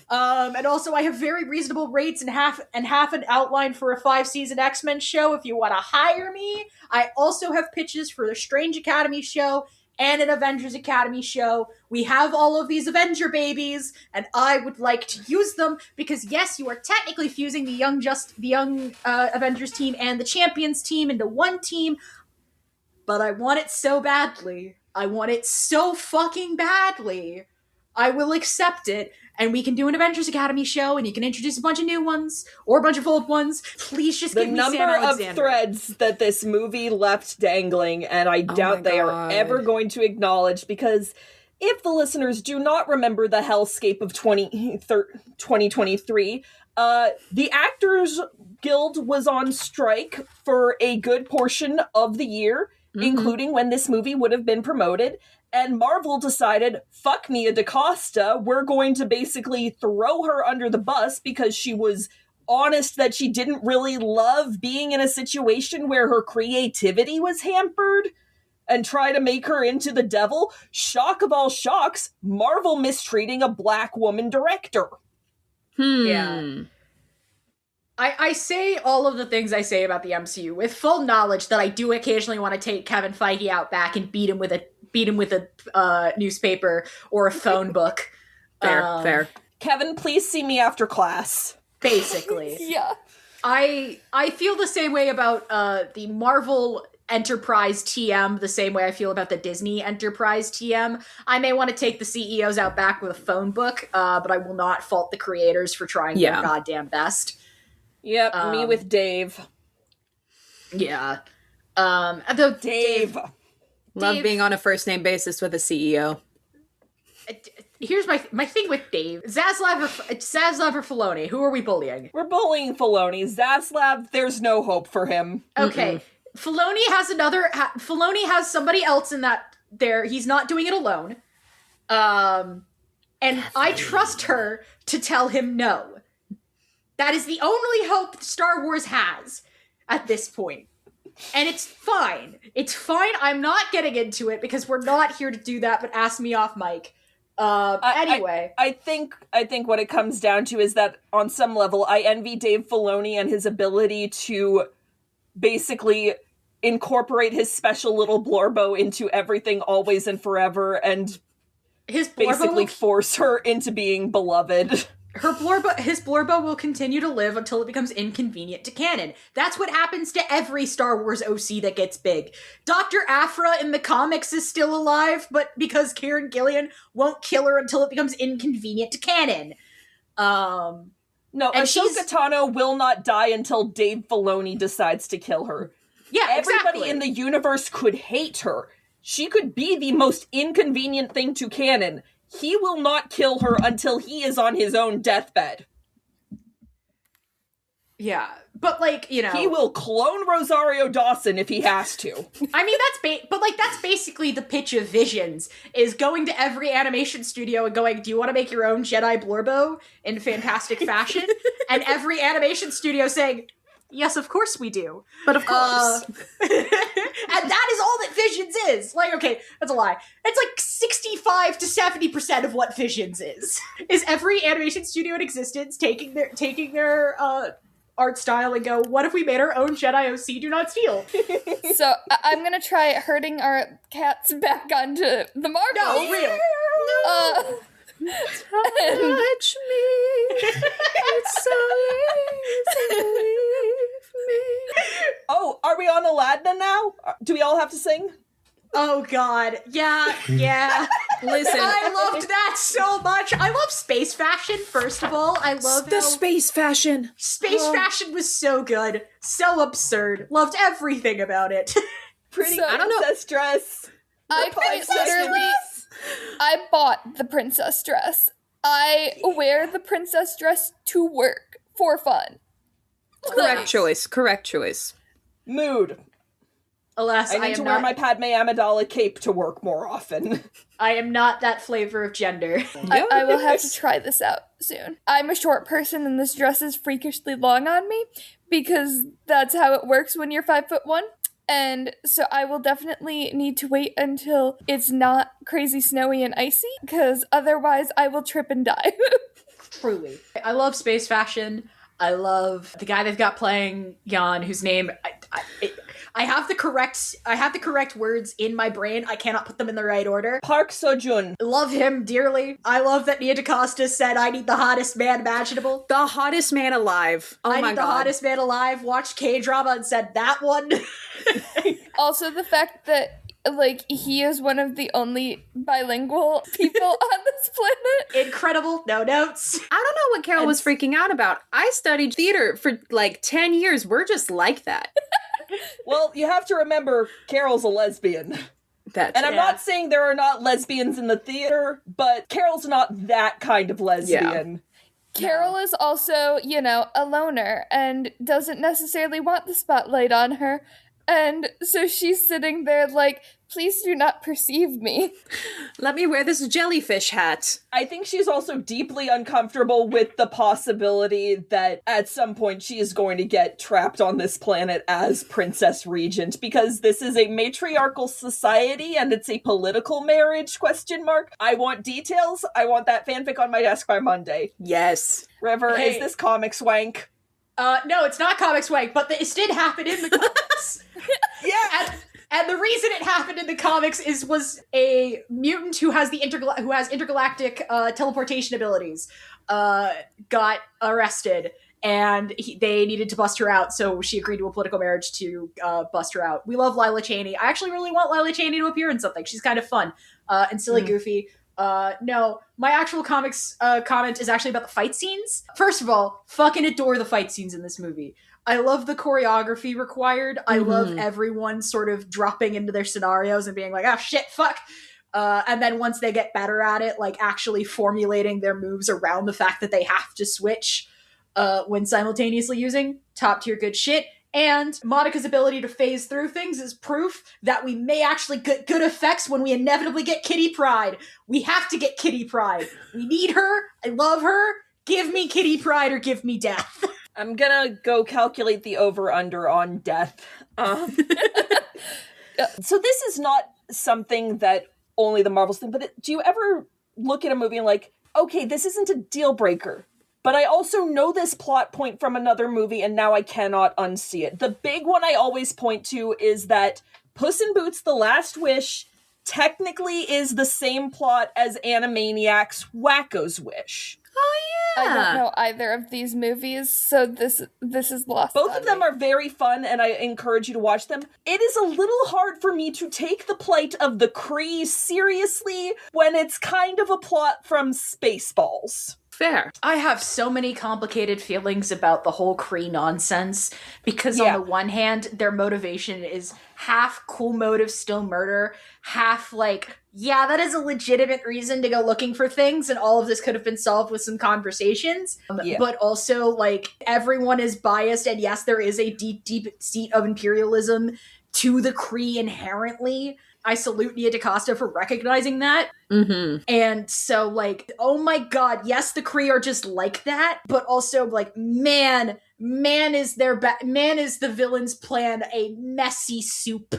And also I have very reasonable rates and half an outline for a 5-season X-Men show if you want to hire me. I also have pitches for the Strange Academy show and an Avengers Academy show. We have all of these Avenger babies, and I would like to use them because, yes, you are technically fusing the young Avengers team and the Champions team into one team, but I want it so badly. I want it so fucking badly I will accept it. And we can do an Avengers Academy show, and you can introduce a bunch of new ones, or a bunch of old ones. Please just give me Sam Alexander. The number of threads that this movie left dangling, and I doubt they are ever going to acknowledge, because if the listeners do not remember the hellscape of 2023, the Actors Guild was on strike for a good portion of the year, including when this movie would have been promoted. And Marvel decided, fuck Nia DaCosta, we're going to basically throw her under the bus because she was honest that she didn't really love being in a situation where her creativity was hampered, and try to make her into the devil. Shock of all shocks, Marvel mistreating a black woman director. Yeah. I say all of the things I say about the MCU with full knowledge that I do occasionally want to take Kevin Feige out back and beat him with a newspaper or a phone book. Fair. Kevin, please see me after class. Basically. Yeah. I feel the same way about the Marvel Enterprise TM, the same way I feel about the Disney Enterprise TM. I may want to take the CEOs out back with a phone book, but I will not fault the creators for trying their goddamn best. Yep, me with Dave. Yeah. Though Dave... Love being on a first-name basis with a CEO. Here's my thing with Dave. Zaslav or Filoni? Who are we bullying? We're bullying Filoni. Zaslav, there's no hope for him. Okay. Filoni has Filoni has somebody else in that there. He's not doing it alone. And I trust her to tell him no. That is the only hope Star Wars has at this point. And it's fine. It's fine. I'm not getting into it because we're not here to do that, but ask me off mic. Anyway. I think what it comes down to is that on some level, I envy Dave Filoni and his ability to basically incorporate his special little blorbo into everything always and forever, and his basically force her into being beloved. His blorbo will continue to live until it becomes inconvenient to canon. That's what happens to every Star Wars OC that gets big. Dr. Aphra in the comics is still alive, but because Kieran Gillen won't kill her until it becomes inconvenient to canon. No, Ahsoka Tano will not die until Dave Filoni decides to kill her. Yeah, Everybody in the universe could hate her. She could be the most inconvenient thing to canon. He will not kill her until he is on his own deathbed. Yeah, but he will clone Rosario Dawson if he has to. I mean, that's basically the pitch of Visions, is going to every animation studio and going, do you want to make your own Jedi Blorbo in fantastic fashion? And every animation studio saying, yes, of course we do. But of course. And that is all that Visions is. Okay, that's a lie. It's 65 to 70% of what Visions is every animation studio in existence taking their art style and go, what if we made our own Jedi OC Do Not Steal? So I'm gonna try herding our cats back onto the Marvel. No, real. No. Touch me. It's so easy. Oh, are we on Aladdin now? Do we all have to sing? Oh god, yeah. Listen, I loved that so much. I love space fashion, first of all. I love the space fashion. Space fashion was so good, so absurd. Loved everything about it. Pretty So, princess dress. I bought the princess dress. I wear the princess dress to work for fun. Correct choice. Mood. Alas, I need to wear my Padme Amidala cape to work more often. I am not that flavor of gender. I will have to try this out soon. I'm a short person and this dress is freakishly long on me because that's how it works when you're 5'1". And so I will definitely need to wait until it's not crazy snowy and icy because otherwise I will trip and die. Truly. I love space fashion. I love the guy they've got playing Jan, whose name I have the correct words in my brain. I cannot put them in the right order. Park Seo-joon. Love him dearly. I love that Nia DaCosta said, I need the hottest man imaginable. The hottest man alive. Oh my god. I need the hottest man alive. Watched K-drama and said that one. Also, the fact that like, he is one of the only bilingual people on this planet. Incredible. No notes. I don't know what Carol was freaking out about. I studied theater for like 10 years. We're just like that. Well, you have to remember, Carol's a lesbian. And I'm not saying there are not lesbians in the theater, but Carol's not that kind of lesbian. Carol is also, you know, a loner and doesn't necessarily want the spotlight on her. And so she's sitting there like, please do not perceive me. Let me wear this jellyfish hat. I think she's also deeply uncomfortable with the possibility that at some point she is going to get trapped on this planet as Princess Regent, because this is a matriarchal society and it's a political marriage, ? I want details. I want that fanfic on my desk by Monday. Yes. River, is this comic swank? No, it's not comic swank, but this did happen in the comics. Yeah. And the reason it happened in the comics was a mutant who has intergalactic teleportation abilities got arrested, and they needed to bust her out, so she agreed to a political marriage to bust her out. We love Lila Cheney. I actually really want Lila Cheney to appear in something. She's kind of fun and silly, goofy. No, my actual comics comment is actually about the fight scenes. First of all, fucking adore the fight scenes in this movie. I love the choreography required. I love everyone sort of dropping into their scenarios and being like, oh shit, fuck. And then once they get better at it, like actually formulating their moves around the fact that they have to switch when simultaneously using top tier good shit. And Monica's ability to phase through things is proof that we may actually get good effects when we inevitably get Kitty Pryde. We have to get Kitty Pryde. We need her. I love her. Give me Kitty Pryde or give me death. I'm gonna go calculate the over-under on death. So this is not something that only the Marvels think, but do you ever look at a movie and like, okay, this isn't a deal breaker, but I also know this plot point from another movie and now I cannot unsee it. The big one I always point to is that Puss in Boots: The Last Wish technically is the same plot as Animaniacs' Wacko's Wish. Oh, yeah. I don't know either of these movies, so this is lost. Both of them are very fun, and I encourage you to watch them. It is a little hard for me to take the plight of the Kree seriously when it's kind of a plot from Spaceballs. Fair. I have so many complicated feelings about the whole Kree nonsense, because on the one hand, their motivation is half cool motive, still murder, half like, yeah, that is a legitimate reason to go looking for things, and all of this could have been solved with some conversations. But also, like, everyone is biased, and yes, there is a deep, deep seat of imperialism to the Kree inherently. I salute Nia DaCosta for recognizing that. Mm-hmm. And so, like, oh my god, yes, the Kree are just like that, but also, like, man is the villain's plan a messy soup.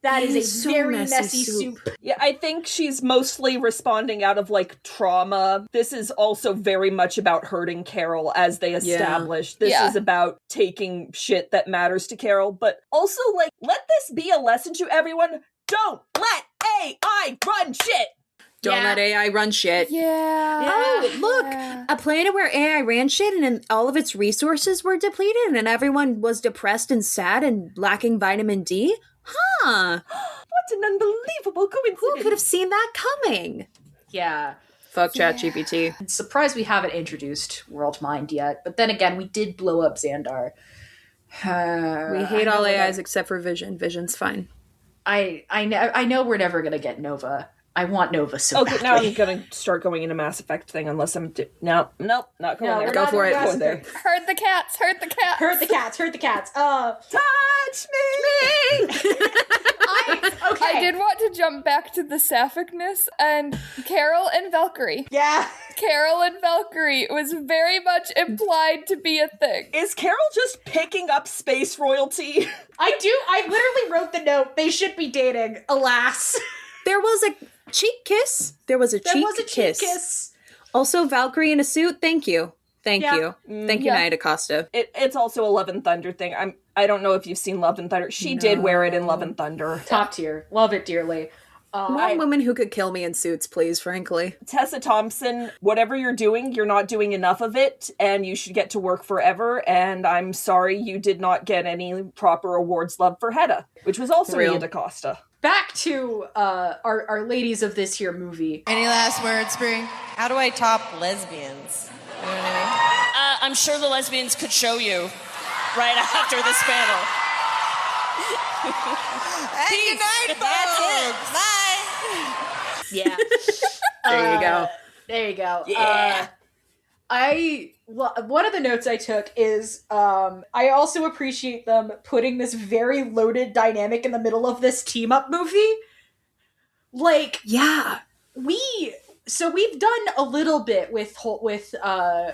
That is a very messy soup. Yeah, I think she's mostly responding out of, like, trauma. This is also very much about hurting Carol, as they established. This is about taking shit that matters to Carol, but also, like, let this be a lesson to everyone. Don't let AI run shit! Don't let AI run shit. Yeah. Oh, look! A planet where AI ran shit and all of its resources were depleted and everyone was depressed and sad and lacking vitamin D? Huh. What an unbelievable coincidence. Who could have seen that coming? Yeah. Fuck ChatGPT. I'm surprised we haven't introduced World Mind yet, but then again, we did blow up Xandar. We hate all AIs except for Vision. Vision's fine. I know we're never gonna get Nova. I want Nova so badly. Okay, now I'm gonna start going in a Mass Effect thing unless I'm... Nope, not going there. Go for it. Herd the cats, herd the cats. Herd the cats, herd the cats. Touch me! I did want to jump back to the sapphicness and Carol and Valkyrie. Yeah. Carol and Valkyrie was very much implied to be a thing. Is Carol just picking up space royalty? I literally wrote the note. They should be dating, alas. There was a cheek kiss. There was a cheek kiss. Also, Valkyrie in a suit. Thank you. Thank you, Nia DaCosta. It's also a Love and Thunder thing. I don't know if you've seen Love and Thunder. She did wear it in Love and Thunder. Top tier. Love it dearly. One woman who could kill me in suits, please, frankly. Tessa Thompson, whatever you're doing, you're not doing enough of it, and you should get to work forever, and I'm sorry you did not get any proper awards love for Hedda, which was also Nia DaCosta. back to our ladies of this here movie. Any last words, Brie? How do I top lesbians? You know what I mean? I'm sure the lesbians could show you right after this panel. Good night, folks. Bye. Yeah. There you go. There you go. Yeah. One of the notes I took is I also appreciate them putting this very loaded dynamic in the middle of this team up movie. Like, Yeah. we've done a little bit with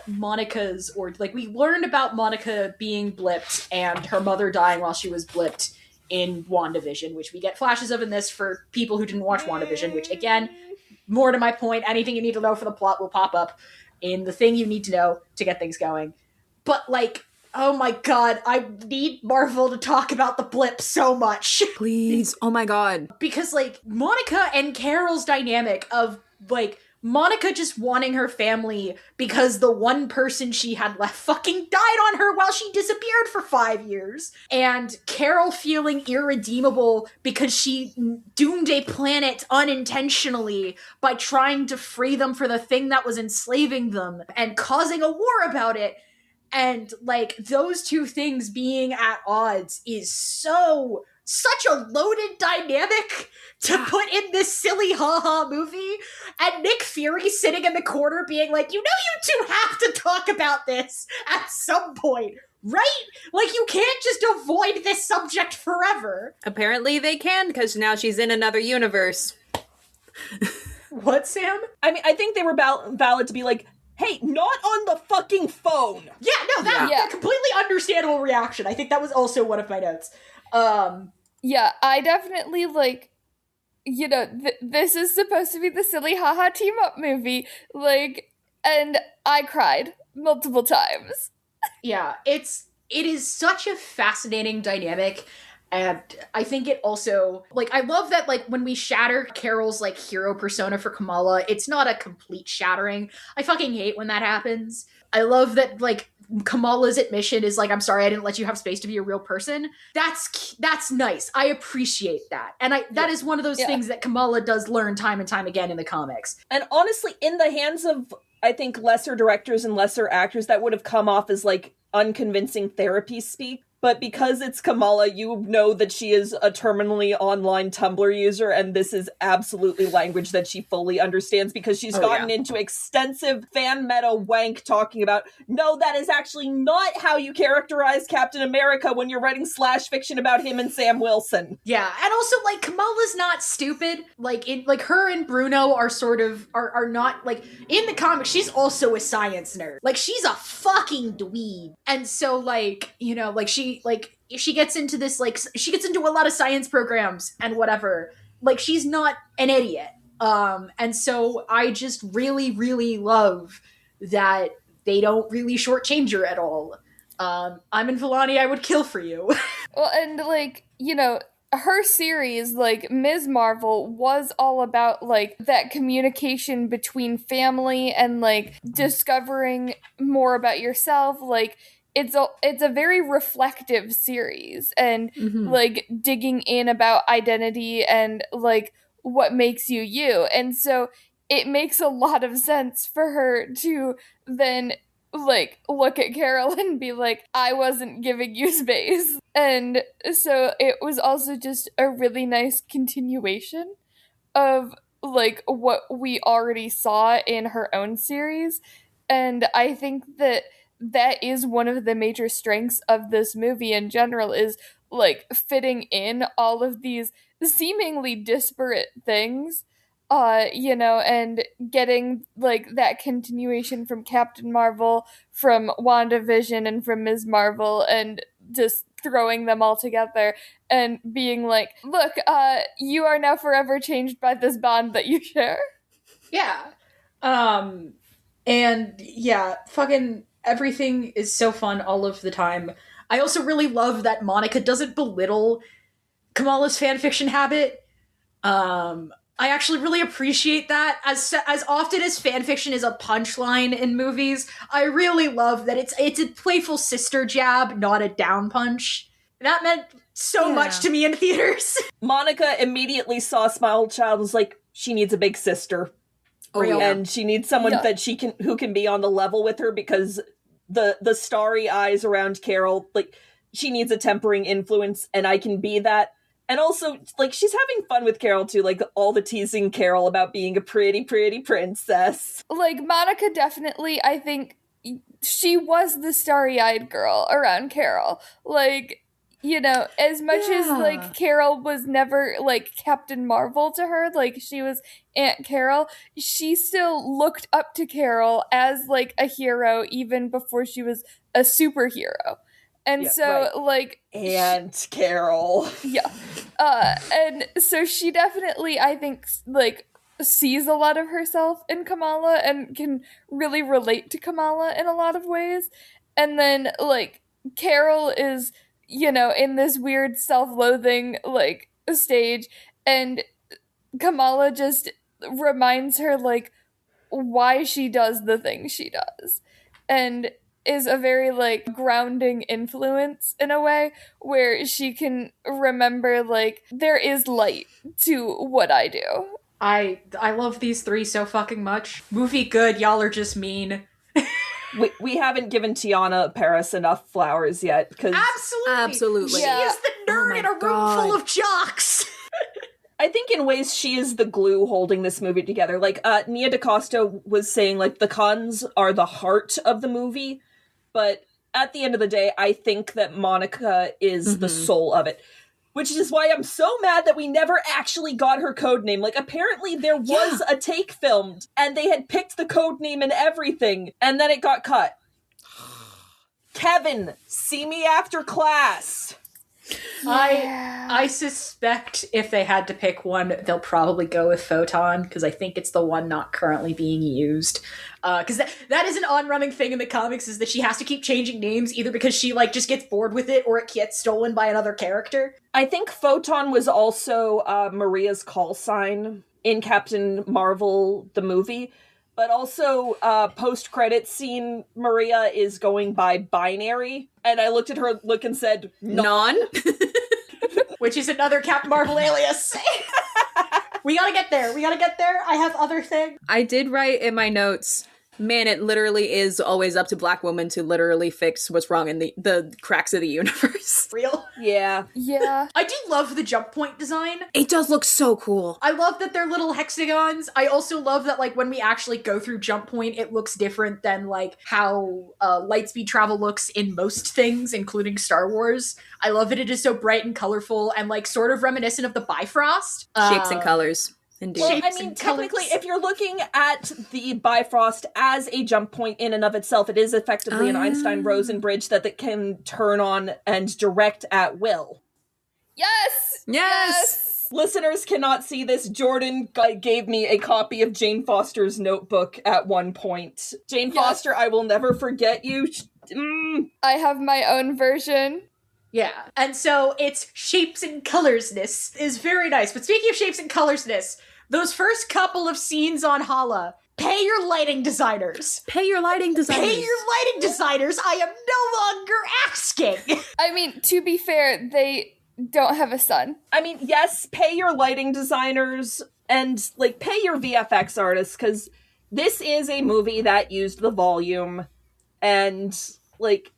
Monica's, or like we learned about Monica being blipped and her mother dying while she was blipped in WandaVision, which we get flashes of in this for people who didn't watch WandaVision, which again, more to my point, anything you need to know for the plot will pop up in the thing you need to know to get things going. But like, oh my god, I need Marvel to talk about the blip so much. Please. Oh my god. Because like Monica and Carol's dynamic of like Monica just wanting her family because the one person she had left fucking died on her while she disappeared for 5 years. And Carol feeling irredeemable because she doomed a planet unintentionally by trying to free them for the thing that was enslaving them and causing a war about it. And like those two things being at odds is such a loaded dynamic to put in this silly haha movie. And Nick Fury sitting in the corner being like, you two have to talk about this at some point, right? Like, you can't just avoid this subject forever. Apparently they can, because now she's in another universe. What, Sam? I mean, I think they were valid to be like, hey, not on the fucking phone. Yeah, no, that's a completely understandable reaction. I think that was also one of my notes. Yeah, I definitely, like, you know, this is supposed to be the silly haha team up movie, like, and I cried multiple times. Yeah, it is such a fascinating dynamic, and I think it also, like, I love that, like, when we shatter Carol's, like, hero persona for Kamala, it's not a complete shattering. I fucking hate when that happens. I love that, like, Kamala's admission is like, I'm sorry I didn't let you have space to be a real person. That's nice. I appreciate that. And that is one of those things that Kamala does learn time and time again in the comics. And honestly, in the hands of, I think, lesser directors and lesser actors, that would have come off as, like, unconvincing therapy speak. But because it's Kamala, you know that she is a terminally online Tumblr user, and this is absolutely language that she fully understands because she's gotten into extensive fan meta wank talking about, no, that is actually not how you characterize Captain America when you're writing slash fiction about him and Sam Wilson. Yeah, and also, like, Kamala's not stupid. Like, her and Bruno are sort of, are not, like, in the comics, she's also a science nerd. Like, she's a fucking dweeb. And so, like, you know, like, she gets into this, like, she gets into a lot of science programs and whatever. Like, she's not an idiot. And so I just really, really love that they don't really shortchange her at all. Iman Vellani, I would kill for you. Well, and, like, you know, her series, like, Ms. Marvel, was all about, like, that communication between family and, like, discovering more about yourself. Like, it's a very reflective series and like digging in about identity and like what makes you you. And so it makes a lot of sense for her to then like look at Carol and be like, I wasn't giving you space. And so it was also just a really nice continuation of like what we already saw in her own series. And I think that is one of the major strengths of this movie in general, is like fitting in all of these seemingly disparate things, you know, and getting like that continuation from Captain Marvel, from WandaVision, and from Ms. Marvel, and just throwing them all together and being like, look, you are now forever changed by this bond that you share. Yeah. And yeah, fucking everything is so fun all of the time. I also really love that Monica doesn't belittle Kamala's fanfiction habit. I actually really appreciate that. As often as fanfiction is a punchline in movies, I really love that it's a playful sister jab, not a down punch. That meant so much to me in theaters. Monica immediately saw Smile Child and was like, she needs a big sister. And she needs someone that who can be on the level with her, because the starry eyes around Carol, like, she needs a tempering influence, and I can be that. And also, like, she's having fun with Carol, too, like, all the teasing Carol about being a pretty, pretty princess. Like, Monica definitely, I think, she was the starry-eyed girl around Carol. Like, you know, as much as, like, Carol was never, like, Captain Marvel to her, like, she was Aunt Carol, she still looked up to Carol as, like, a hero even before she was a superhero. And like... Aunt Carol. Yeah. And so she definitely, I think, like, sees a lot of herself in Kamala and can really relate to Kamala in a lot of ways. And then, like, Carol is, you know, in this weird self-loathing, like, stage, and Kamala just reminds her, like, why she does the things she does. And is a very, like, grounding influence in a way where she can remember, like, there is light to what I do. I love these three so fucking much. Movie good, y'all are just mean. we haven't given Teyonah Parris enough flowers yet, because... Absolutely. She is the nerd in a room full of jocks. I think in ways she is the glue holding this movie together. Like, Nia DaCosta was saying, like, the cons are the heart of the movie, but at the end of the day, I think that Monica is the soul of it. Which is why I'm so mad that we never actually got her code name. Like, apparently there was a take filmed, and they had picked the code name and everything, and then it got cut. Kevin, see me after class. I suspect if they had to pick one, they'll probably go with Photon, because I think it's the one not currently being used. Because that is an on-running thing in the comics, is that she has to keep changing names, either because she, like, just gets bored with it, or it gets stolen by another character. I think Photon was also Maria's call sign in Captain Marvel, the movie. But also, post-credits scene, Maria is going by Binary. And I looked at her look and said, Non? Which is another Captain Marvel alias. We gotta get there. I have other things. I did write in my notes, man, it literally is always up to Black women to literally fix what's wrong in the cracks of the universe. Real? Yeah. Yeah. I do love the jump point design. It does look so cool. I love that they're little hexagons. I also love that, like, when we actually go through jump point, it looks different than, like, how lightspeed travel looks in most things, including Star Wars. I love that it is so bright and colorful and, like, sort of reminiscent of the Bifrost. Shapes and colors. Indeed. Well, I mean, technically, if you're looking at the Bifrost as a jump point in and of itself, it is effectively an Einstein-Rosen bridge that it can turn on and direct at will. Yes! Listeners cannot see this. Jordan gave me a copy of Jane Foster's notebook at one point. Jane Foster, I will never forget you. I have my own version. Yeah. And so its shapes and colorsness is very nice. But speaking of shapes and colorsness, those first couple of scenes on Hala, pay your lighting designers. Pay your lighting designers. I am no longer asking. I mean, to be fair, they don't have a son. I mean, yes, pay your lighting designers and, like, pay your VFX artists, because this is a movie that used the volume, and, like,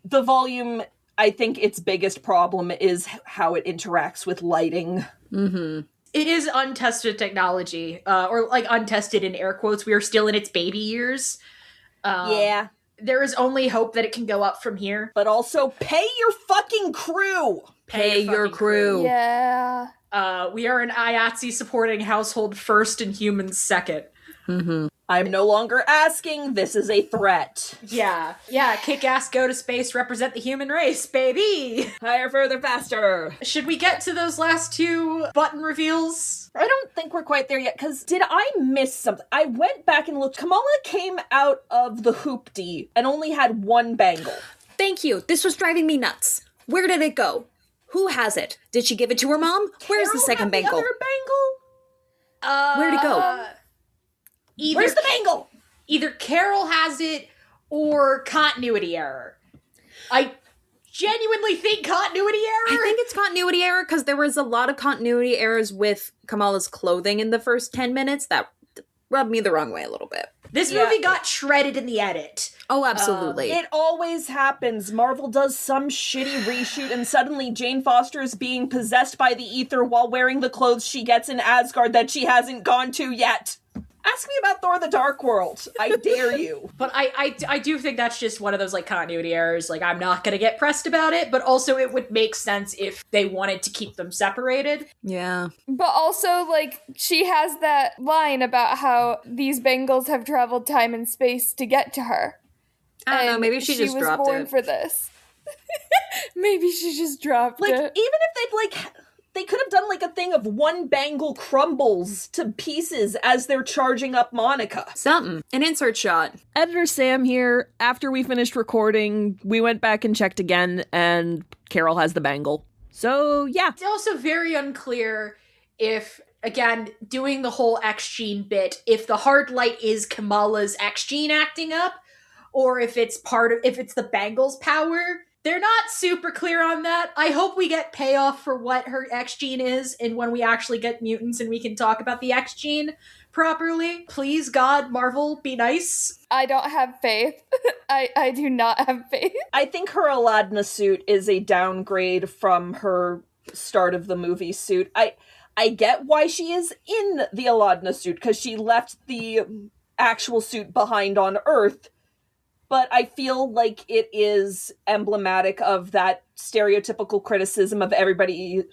the volume, I think its biggest problem is how it interacts with lighting. Mm-hmm. It is untested technology, or, like, untested in air quotes. We are still in its baby years. Yeah. There is only hope that it can go up from here. But also, pay your fucking crew! Pay your crew. Yeah. We are an IATSE supporting household first and humans second. Mm-hmm. I'm no longer asking, this is a threat. Yeah, kick ass, go to space, represent the human race, baby! Higher, further, faster! Should we get to those last two button reveals? I don't think we're quite there yet, because did I miss something? I went back and looked. Kamala came out of the hoopty and only had one bangle. Thank you. This was driving me nuts. Where did it go? Who has it? Did she give it to her mom? Where's the second bangle? The other bangle? Where'd it go? Where's the bangle? Either Carol has it or continuity error. genuinely think continuity error? I think it's continuity error because there was a lot of continuity errors with Kamala's clothing in the first 10 minutes that rubbed me the wrong way a little bit. This movie got shredded in the edit. Oh, absolutely. It always happens. Marvel does some shitty reshoot and suddenly Jane Foster is being possessed by the ether while wearing the clothes she gets in Asgard that she hasn't gone to yet. Ask me about Thor the Dark World. I dare you. But I do think that's just one of those, like, continuity errors. Like, I'm not gonna get pressed about it, but also it would make sense if they wanted to keep them separated. Yeah. But also, like, she has that line about how these Bengals have traveled time and space to get to her. I don't know, maybe she just was dropped born it. for this. Maybe she just dropped Like, it. even if they'd, like... They could have done, like, a thing of one bangle crumbles to pieces as they're charging up Monica. Something. An insert shot. Editor Sam here. After we finished recording, we went back and checked again, and Carol has the bangle. So, yeah. It's also very unclear if, again, doing the whole X-Gene bit, if the hard light is Kamala's X-Gene acting up, or if it's the bangle's power. They're not super clear on that. I hope we get payoff for what her X-Gene is, and when we actually get mutants and we can talk about the X-Gene properly. Please, God, Marvel, be nice. I don't have faith. I do not have faith. I think her Aladna suit is a downgrade from her start of the movie suit. I get why she is in the Aladna suit, because she left the actual suit behind on Earth, but I feel like it is emblematic of that stereotypical criticism of everybody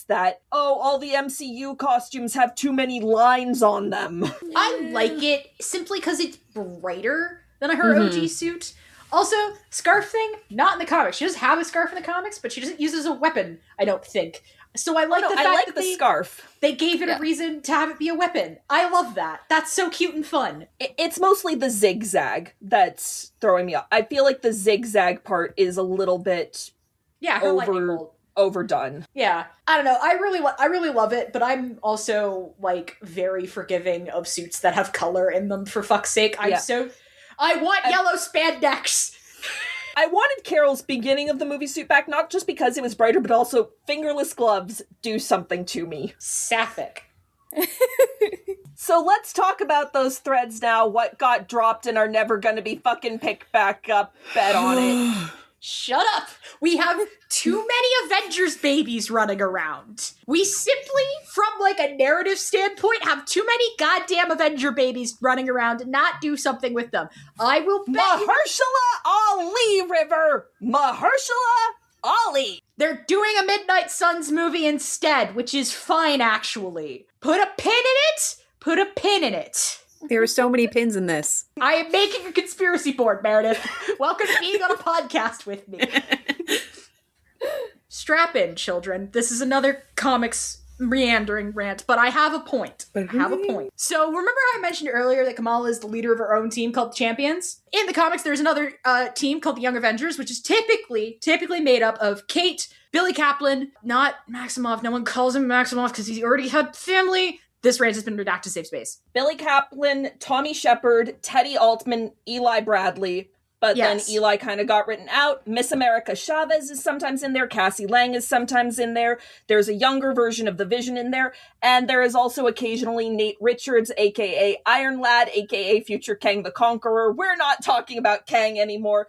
that, all the MCU costumes have too many lines on them. I like it simply because it's brighter than her OG suit. Also, scarf thing, not in the comics. She does have a scarf in the comics, but she doesn't use it as a weapon, I don't think. So I like the fact that scarf. They gave it a reason to have it be a weapon. I love that. That's so cute and fun. It's mostly the zigzag that's throwing me off. I feel like the zigzag part is a little bit her lightning bolt. Overdone. Yeah, I don't know. I really love it, but I'm also, like, very forgiving of suits that have color in them. For fuck's sake, I want yellow spandex. I wanted Carol's beginning of the movie suit back, not just because it was brighter, but also fingerless gloves do something to me. Sapphic. So let's talk about those threads now. What got dropped and are never gonna be fucking picked back up. Bet on it. Shut up! We have too many Avengers babies running around. We simply, from, like, a narrative standpoint, have too many goddamn Avenger babies running around and not do something with them. I will bet Mahershala Ali, River! Mahershala Ali! They're doing a Midnight Suns movie instead, which is fine, actually. Put a pin in it! Put a pin in it. There are so many pins in this. I am making a conspiracy board, Meredith. Welcome to being on a podcast with me. Strap in, children. This is another comics meandering rant, but I have a point. So remember how I mentioned earlier that Kamala is the leader of her own team called the Champions? In the comics, there's another team called the Young Avengers, which is typically made up of Kate, Billy Kaplan, not Maximoff. No one calls him Maximoff because he's already had family. This rant has been redacted to save space. Billy Kaplan, Tommy Shepard, Teddy Altman, Eli Bradley, but then Eli kind of got written out. Miss America Chavez is sometimes in there. Cassie Lang is sometimes in there. There's a younger version of the Vision in there. And there is also occasionally Nate Richards, a.k.a. Iron Lad, a.k.a. Future Kang the Conqueror. We're not talking about Kang anymore.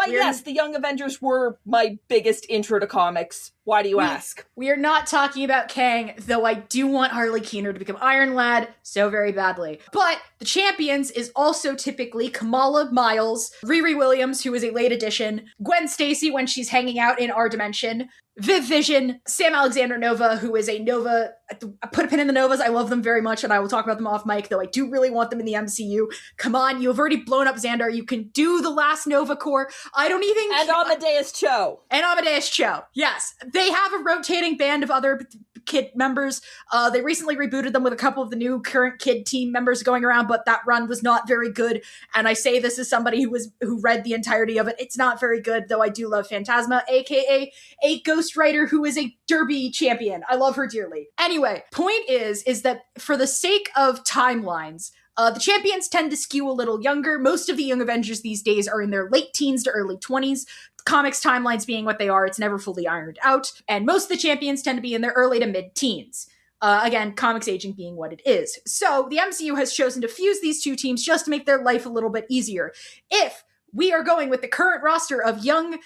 Yes, the Young Avengers were my biggest intro to comics. Why do you ask? We are not talking about Kang, though I do want Harley Keener to become Iron Lad so very badly. But the Champions is also typically Kamala Miles, Riri Williams, who is a late addition, Gwen Stacy when she's hanging out in our dimension, Viv Vision, Sam Alexander Nova, who is a Nova. I put a pin in the Novas. I love them very much, and I will talk about them off mic, though I do really want them in the MCU. Come on, you have already blown up Xandar. You can do the last Nova Corps. I don't even... And Amadeus Cho. And Amadeus Cho. Yes. They have a rotating band of other kid members. They recently rebooted them with a couple of the new current kid team members going around, but that run was not very good. And I say this as somebody who read the entirety of it. It's not very good, though I do love Phantasma, aka a ghostwriter who is a Derby champion. I love her dearly. Anyway, point is that for the sake of timelines, The champions tend to skew a little younger. Most of the Young Avengers these days are in their late teens to early 20s. Comics timelines being what they are, it's never fully ironed out. And most of the champions tend to be in their early to mid-teens. Again, comics aging being what it is. So the MCU has chosen to fuse these two teams just to make their life a little bit easier. If we are going with the current roster of young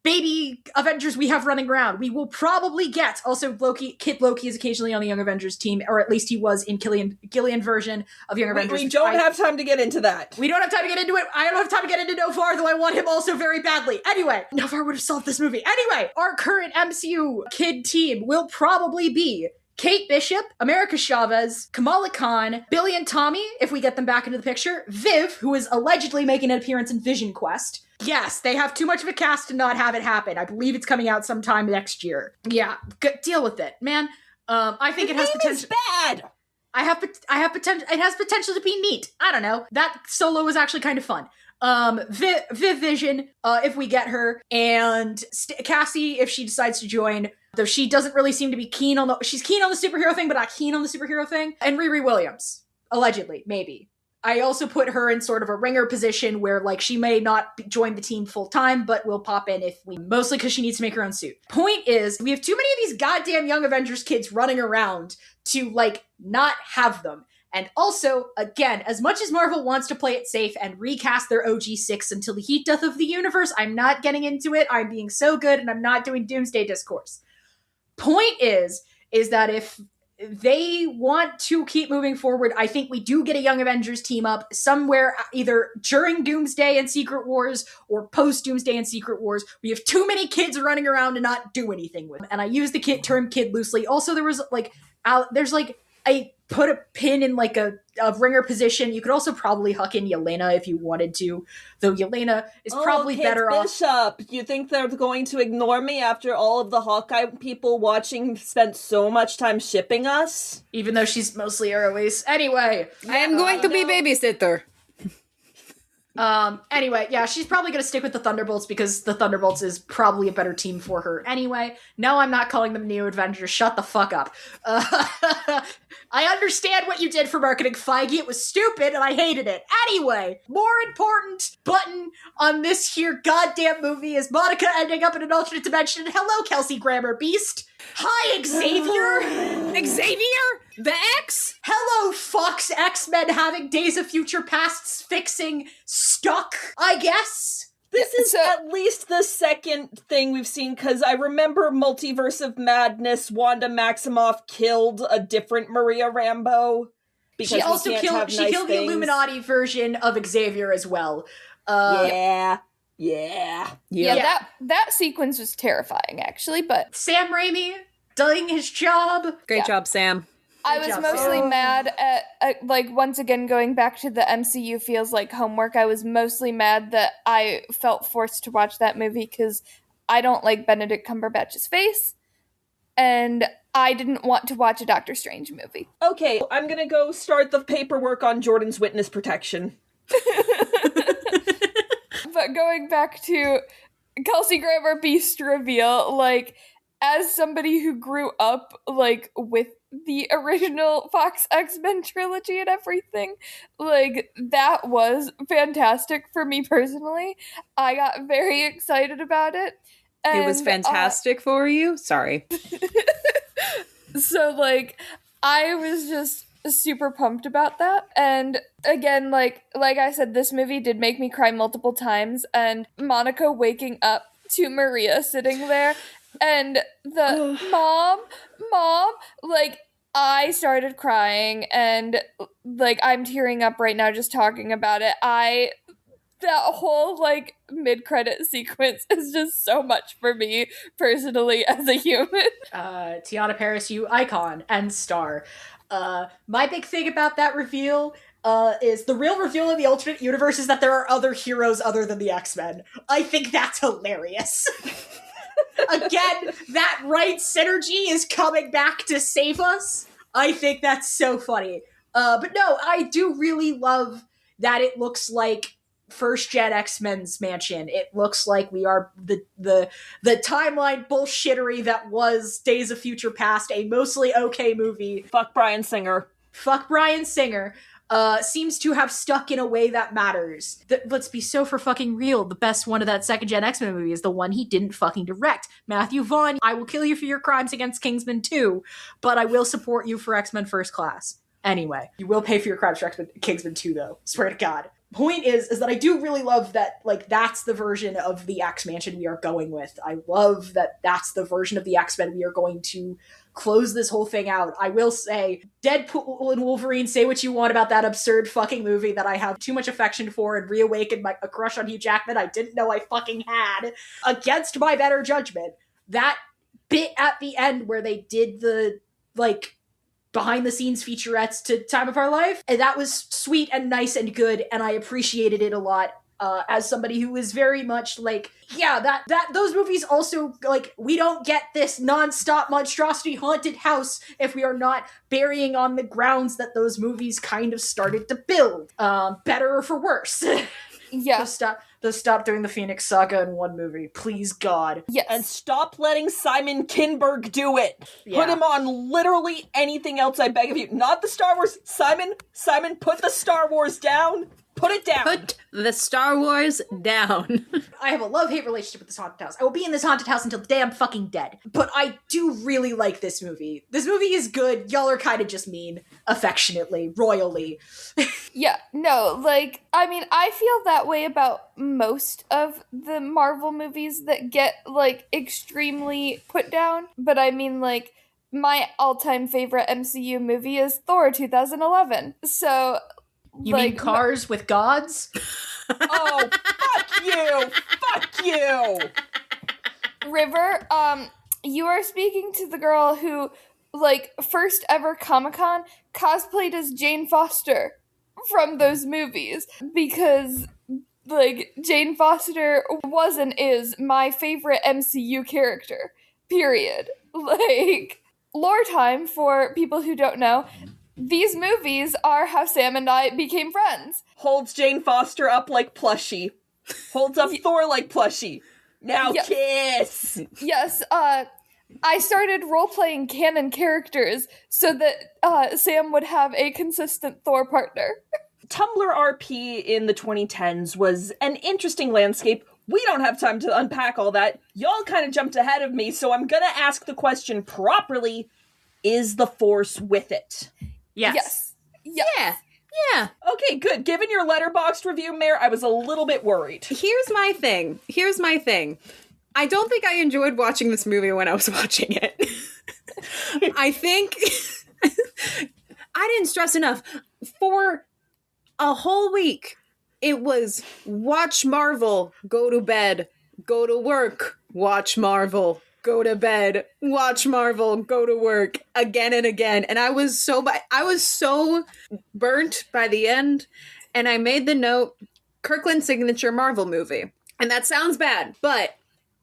baby Avengers we have running around, we will probably get also Kid Loki is occasionally on the Young Avengers team, or at least he was in Gillian version of Young Avengers. We don't have time to get into that. We don't have time to get into it. I don't have time to get into Nofar, though I want him also very badly. Anyway, Nofar would have solved this movie. Anyway, our current MCU kid team will probably be Kate Bishop, America Chavez, Kamala Khan, Billy and Tommy, if we get them back into the picture, Viv, who is allegedly making an appearance in Vision Quest. Yes, they have too much of a cast to not have it happen. I believe it's coming out sometime next year. Yeah, deal with it, man. I think it has potential. Bad. I have potential. It has potential to be neat. I don't know. That solo was actually kind of fun. Viv Vision, if we get her, and Cassie, if she decides to join. Though she doesn't really seem to be keen on she's keen on the superhero thing, but not keen on the superhero thing. And Riri Williams, allegedly, maybe. I also put her in sort of a ringer position where, like, she may not join the team full time, but will pop in mostly because she needs to make her own suit. Point is, we have too many of these goddamn Young Avengers kids running around to, like, not have them. And also, again, as much as Marvel wants to play it safe and recast their OG6 until the heat death of the universe, I'm not getting into it. I'm being so good and I'm not doing Doomsday Discourse. Point is that if they want to keep moving forward, I think we do get a Young Avengers team up somewhere either during Doomsday and Secret Wars or post Doomsday and Secret Wars. We have too many kids running around to not do anything with them. And I use the term kid loosely. Also, there was I put a pin in like a ringer position. You could also probably huck in Yelena if you wanted to, though Yelena is probably better off. Bishop, you think they're going to ignore me after all of the Hawkeye people watching spent so much time shipping us? Even though she's mostly Eloise. Anyway. I am going to be babysitter. Anyway, yeah, she's probably gonna stick with the Thunderbolts because the Thunderbolts is probably a better team for her. Anyway, no, I'm not calling them New Avengers. Shut the fuck up. I understand what you did for marketing, Feige. It was stupid and I hated it. Anyway, more important button on this here goddamn movie is Monica ending up in an alternate dimension. Hello, Kelsey Grammer Beast. Hi, Xavier. Xavier? The X? Hello, Fox X-Men having Days of Future Pasts fixing stuck, I guess. This is at least the second thing we've seen, because I remember Multiverse of Madness, Wanda Maximoff killed a different Maria Rambeau. She also killed the Illuminati version of Xavier as well. Yeah. That sequence was terrifying, actually, but Sam Raimi doing his job. Great job, Sam. I was mostly mad at, once again, going back to the MCU feels like homework, I was mostly mad that I felt forced to watch that movie because I don't like Benedict Cumberbatch's face, and I didn't want to watch a Doctor Strange movie. Okay, I'm gonna go start the paperwork on Jordan's witness protection. But going back to Kelsey Grammer Beast reveal, as somebody who grew up, with the original Fox X-Men trilogy and everything, that was fantastic for me personally. I got very excited about it. And, it was fantastic for you? Sorry. So, I was just super pumped about that. And again, like I said, this movie did make me cry multiple times, and Monica waking up to Maria sitting there and the mom, I started crying, and I'm tearing up right now just talking about it. That whole mid-credit sequence is just so much for me personally as a human. Teyonah Parris, you icon and star. My big thing about that reveal is the real reveal in the alternate universe is that there are other heroes other than the X-Men. I think that's hilarious. Again, that right synergy is coming back to save us. I think that's so funny. But no, I do really love that it looks like first gen X-Men's mansion. It looks like we are the timeline bullshittery that was Days of Future Past, a mostly okay movie. Fuck Bryan Singer. seems to have stuck in a way that matters. Let's be so for fucking real. The best one of that second gen X-Men movie is the one he didn't fucking direct. Matthew Vaughn, I will kill you for your crimes against Kingsman 2, but I will support you for X-Men First Class. Anyway, you will pay for your crimes for Kingsman 2 though. Swear to God. Point is that I do really love that, like, that's the version of the X-Mansion we are going with. I love that that's the version of the X-Men we are going to close this whole thing out. I will say, Deadpool and Wolverine, say what you want about that absurd fucking movie that I have too much affection for and reawakened a crush on Hugh Jackman I didn't know I fucking had, against my better judgment. That bit at the end where they did the, like, behind-the-scenes featurettes to Time of Our Life, and that was sweet and nice and good, and I appreciated it a lot. As somebody who is very much like, yeah, that those movies also, like, we don't get this non-stop monstrosity haunted house if we are not burying on the grounds that those movies kind of started to build. Better or for worse. Yeah. Just stop doing the Phoenix Saga in one movie. Please, God. Yes. And stop letting Simon Kinberg do it. Yeah. Put him on literally anything else, I beg of you. Not the Star Wars. Simon, put the Star Wars down. Put it down. Put the Star Wars down. I have a love-hate relationship with this haunted house. I will be in this haunted house until the day I'm fucking dead. But I do really like this movie. This movie is good. Y'all are kind of just mean. Affectionately. Royally. Yeah, no, like, I mean, I feel that way about most of the Marvel movies that get, like, extremely put down. But I mean, like, my all-time favorite MCU movie is Thor 2011. So... You mean Cars with Gods? Oh, fuck you! Fuck you! River, you are speaking to the girl who, like, first ever Comic-Con cosplayed as Jane Foster from those movies. Because, like, Jane Foster was and is my favorite MCU character. Period. Like, lore time for people who don't know. These movies are how Sam and I became friends. Holds Jane Foster up like plushie. Holds up Thor like plushie. Now kiss! Yes, I started role-playing canon characters so that Sam would have a consistent Thor partner. Tumblr RP in the 2010s was an interesting landscape. We don't have time to unpack all that. Y'all kind of jumped ahead of me, so I'm gonna ask the question properly. Is the Force with it? Yes. Yeah. Okay, good. Given your Letterboxd review, Mare, I was a little bit worried. Here's my thing. I don't think I enjoyed watching this movie when I was watching it. I think I didn't stress enough. For a whole week, it was watch Marvel, go to bed, go to work, watch Marvel, go to bed, watch Marvel, go to work, again and again. And I was so burnt by the end, and I made the note, Kirkland's signature Marvel movie. And that sounds bad, but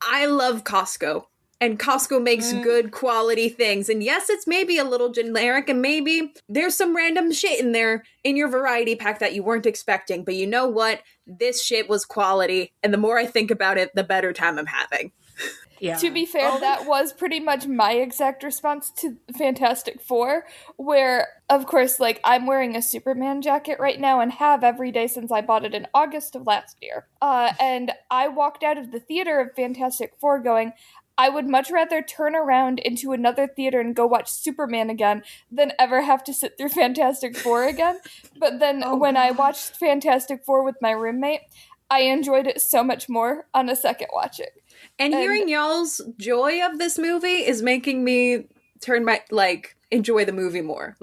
I love Costco. And Costco makes good quality things. And yes, it's maybe a little generic, and maybe there's some random shit in there in your variety pack that you weren't expecting. But you know what? This shit was quality. And the more I think about it, the better time I'm having. Yeah. To be fair, that was pretty much my exact response to Fantastic Four, where, of course, like, I'm wearing a Superman jacket right now and have every day since I bought it in August of last year. And I walked out of the theater of Fantastic Four going, I would much rather turn around into another theater and go watch Superman again than ever have to sit through Fantastic Four again. But then I watched Fantastic Four with my roommate, I enjoyed it so much more on a second watching. And hearing y'all's joy of this movie is making me enjoy the movie more.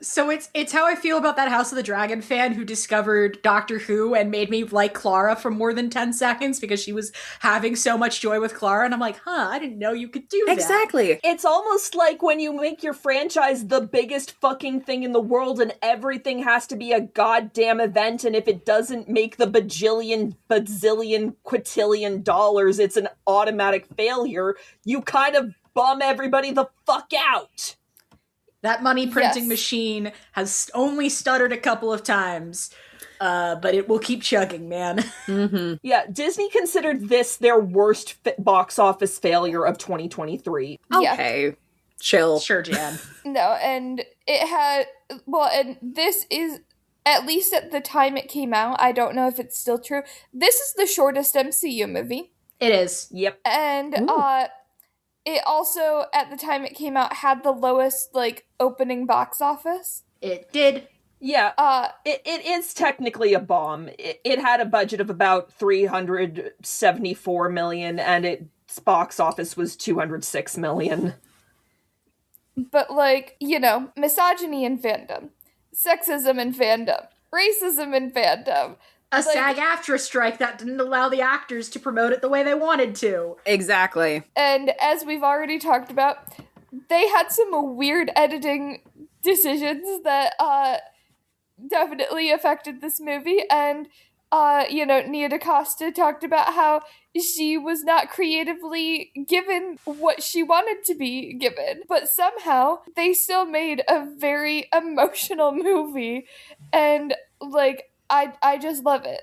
So it's how I feel about that House of the Dragon fan who discovered Doctor Who and made me like Clara for more than 10 seconds because she was having so much joy with Clara, and I'm like, I didn't know you could do that. Exactly. It's almost like when you make your franchise the biggest fucking thing in the world and everything has to be a goddamn event, and if it doesn't make the bajillion, bazillion, quintillion dollars, it's an automatic failure. You kind of bum everybody the fuck out. That money printing machine has only stuttered a couple of times, but it will keep chugging, man. Mm-hmm. Yeah, Disney considered this their worst box office failure of 2023. Okay, chill. Sure, Jan. No, and it had, and this is at least at the time it came out, I don't know if it's still true, this is the shortest MCU movie. It is. Yep. And it also, at the time it came out, had the lowest, like, opening box office. It did. Yeah. It is technically a bomb. It had a budget of about $374 million, and its box office was $206 million. But, like, you know, misogyny in fandom, sexism in fandom, racism in fandom. A SAG-AFTRA strike that didn't allow the actors to promote it the way they wanted to. Exactly. And as we've already talked about, they had some weird editing decisions that definitely affected this movie. And, you know, Nia DaCosta talked about how she was not creatively given what she wanted to be given. But somehow they still made a very emotional movie. And, like, I just love it.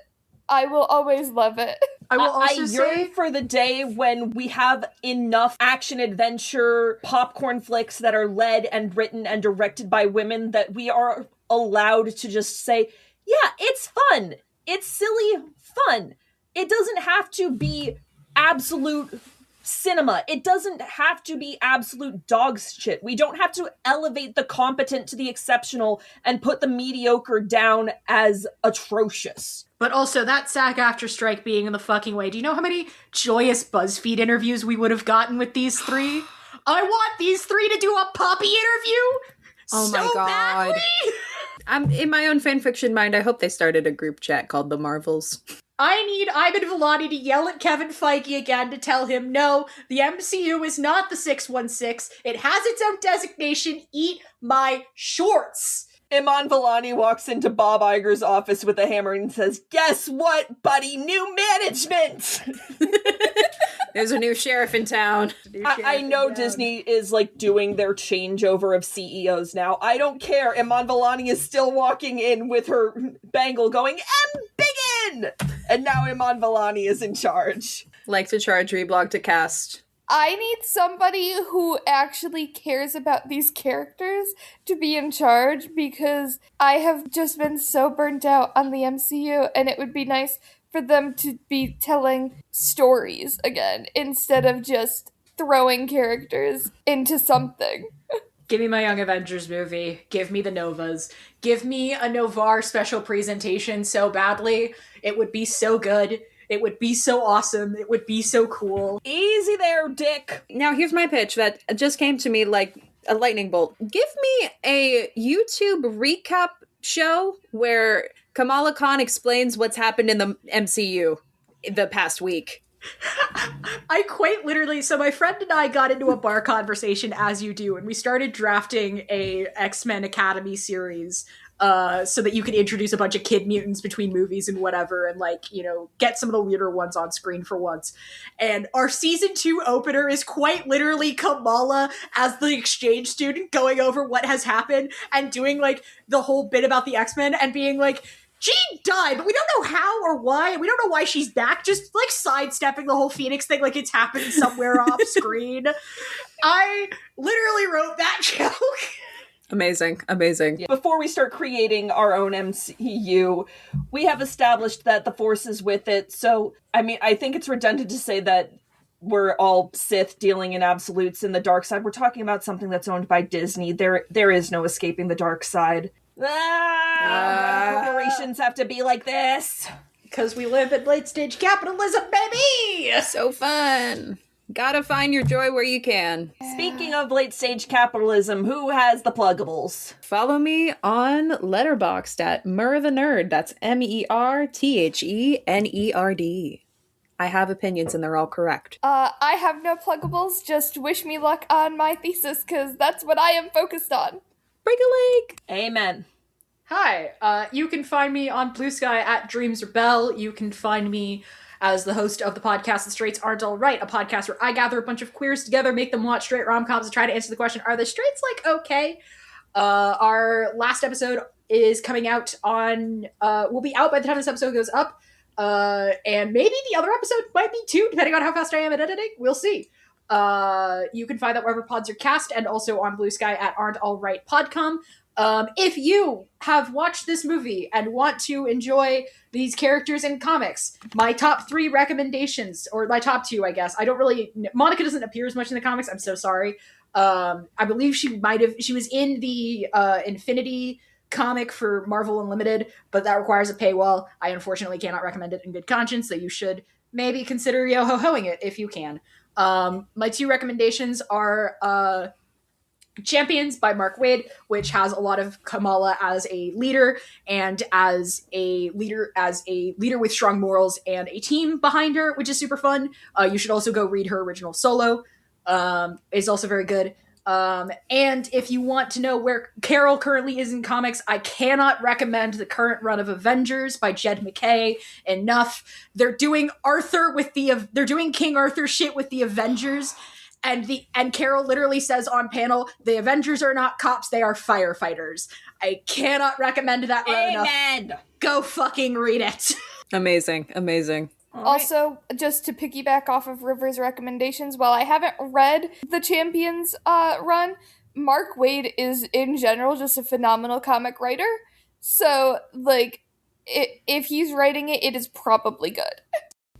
I will always love it. I will also yearn for the day when we have enough action-adventure popcorn flicks that are led and written and directed by women that we are allowed to just say, yeah, it's fun. It's silly fun. It doesn't have to be absolute cinema. It doesn't have to be absolute dog shit. We don't have to elevate the competent to the exceptional and put the mediocre down as atrocious. But also, that SAG-AFTRA strike being in the fucking way. Do you know how many joyous BuzzFeed interviews we would have gotten with these three? I want these three to do a puppy interview Oh my God. badly! I'm in my own fanfiction mind. I hope they started a group chat called The Marvels. I need Iman Vellani to yell at Kevin Feige again to tell him, no, the MCU is not the 616. It has its own designation. Eat my shorts. Iman Vellani walks into Bob Iger's office with a hammer and says, guess what, buddy? New management! There's a new sheriff in town. I know Disney is, like, doing their changeover of CEOs now. I don't care. Iman Vellani is still walking in with her bangle going, Biggin! And now Iman Vellani is in charge. Like to charge Reblog to cast. I need somebody who actually cares about these characters to be in charge, because I have just been so burnt out on the MCU, and it would be nice for them to be telling stories again instead of just throwing characters into something. Give me my Young Avengers movie. Give me the Novas. Give me a Novar special presentation so badly. It would be so good. It would be so awesome. It would be so cool. Easy there, Dick. Now, here's my pitch that just came to me like a lightning bolt. Give me a YouTube recap show where Kamala Khan explains what's happened in the MCU the past week. I quite literally, so my friend and I got into a bar conversation, as you do, and we started drafting a X-Men Academy series so that you could introduce a bunch of kid mutants between movies and whatever, and, like, you know, get some of the weirder ones on screen for once. And our season 2 opener is quite literally Kamala as the exchange student going over what has happened and doing, like, the whole bit about the X-Men and being like, Jean died, but we don't know how or why, and we don't know why she's back, just, like, sidestepping the whole Phoenix thing like it's happening somewhere off screen. I literally wrote that joke. Amazing, amazing. Before we start creating our own MCU, we have established that the Force is with it, so, I mean, I think it's redundant to say that we're all Sith dealing in absolutes in the dark side. We're talking about something that's owned by Disney. There is no escaping the dark side. Corporations have to be like this. Because we live in late stage capitalism, baby! So fun. Gotta find your joy where you can. Speaking of late stage capitalism, who has the Pluggables? Follow me on Letterboxd at Mer the Nerd. That's MERTHENERD. I have opinions and they're all correct. I have no pluggables, just wish me luck on my thesis, because that's what I am focused on. Break a leg! Amen. Hi, you can find me on BlueSky at Dreams Rebel. You can find me as the host of the podcast The Straights Aren't All Right, a podcast where I gather a bunch of queers together, make them watch straight rom-coms, and try to answer the question, are the straights, like, okay? Our last episode is coming out on, will be out by the time this episode goes up, and maybe the other episode might be too, depending on how fast I am at editing. We'll see. You can find that wherever pods are cast, and also on BlueSky at Aren't All Right Podcom. If you have watched this movie and want to enjoy these characters in comics, my top 3 recommendations, or my top 2, I guess. Monica doesn't appear as much in the comics. I'm so sorry. I believe she was in the Infinity comic for Marvel Unlimited, but that requires a paywall. I unfortunately cannot recommend it in good conscience, so you should maybe consider yo-ho-hoing it if you can. My 2 recommendations are Champions by Mark Waid, which has a lot of Kamala as a leader and as a leader with strong morals and a team behind her, which is super fun. You should also go read her original solo. It's also very good. And if you want to know where Carol currently is in comics, I cannot recommend the current run of Avengers by Jed McKay enough. They're doing King Arthur shit with the Avengers. And Carol literally says on panel, the Avengers are not cops, they are firefighters. I cannot recommend that run enough. Go fucking read it. Amazing. Also, just to piggyback off of River's recommendations, while I haven't read the Champions run, Mark Waid is in general just a phenomenal comic writer. So, if he's writing it, it is probably good.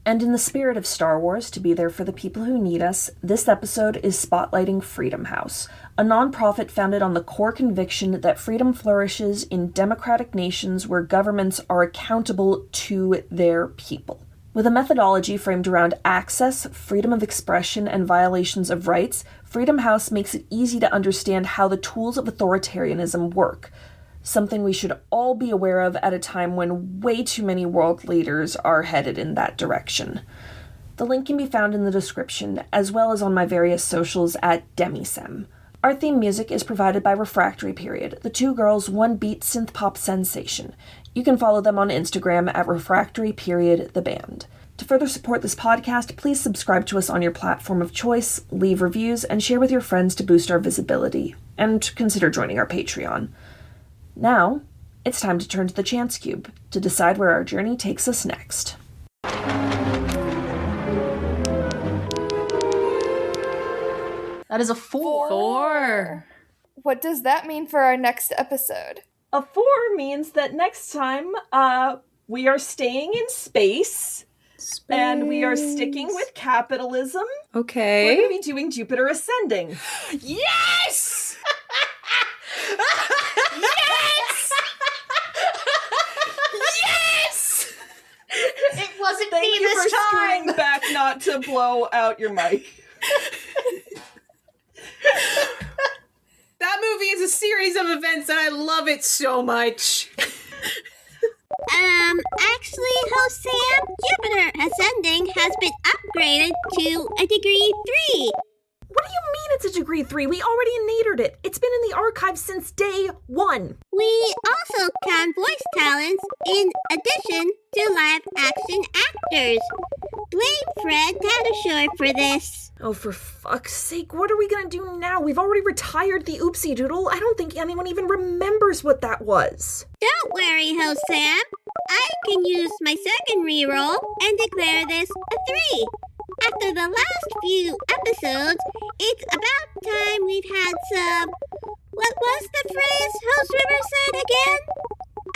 And in the spirit of Star Wars, to be there for the people who need us, this episode is spotlighting Freedom House, a nonprofit founded on the core conviction that freedom flourishes in democratic nations where governments are accountable to their people. With a methodology framed around access, freedom of expression, and violations of rights, Freedom House makes it easy to understand how the tools of authoritarianism work, something we should all be aware of at a time when way too many world leaders are headed in that direction. The link can be found in the description, as well as on my various socials at Demisem. Our theme music is provided by Refractory Period, the 2 girls' one-beat synth-pop sensation. You can follow them on Instagram at Refractory Period the band. To further support this podcast, please subscribe to us on your platform of choice, leave reviews, and share with your friends to boost our visibility. And consider joining our Patreon. Now, it's time to turn to the Chance Cube to decide where our journey takes us next. That is a 4. What does that mean for our next episode? A 4 means that next time we are staying in space. And we are sticking with capitalism. Okay. We're going to be doing Jupiter Ascending. Yes! Yes! It wasn't Thank me you this for time! screaming back not to blow out your mic. That movie is a series of events and I love it so much. Actually, Hosam, Jupiter Ascending has been upgraded to a degree 3. What do you mean it's a degree 3? We already nadered it. It's been in the archives since day 1. We also count voice talents in addition to live action actors. Blame Fred Tatasciore for this. Oh, for fuck's sake, what are we gonna do now? We've already retired the Oopsie Doodle. I don't think anyone even remembers what that was. Don't worry, Hosam. I can use my second reroll and declare this a 3. After the last few episodes, it's about time we've had some... What was the phrase Host River said again?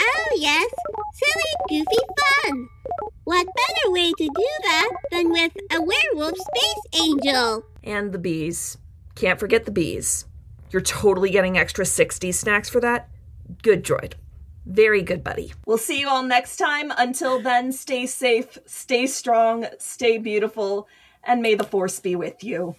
Oh yes, silly, goofy fun. What better way to do that than with a werewolf space angel? And the bees. Can't forget the bees. You're totally getting extra 60s snacks for that? Good droid. Very good, buddy. We'll see you all next time. Until then, stay safe, stay strong, stay beautiful, and may the Force be with you.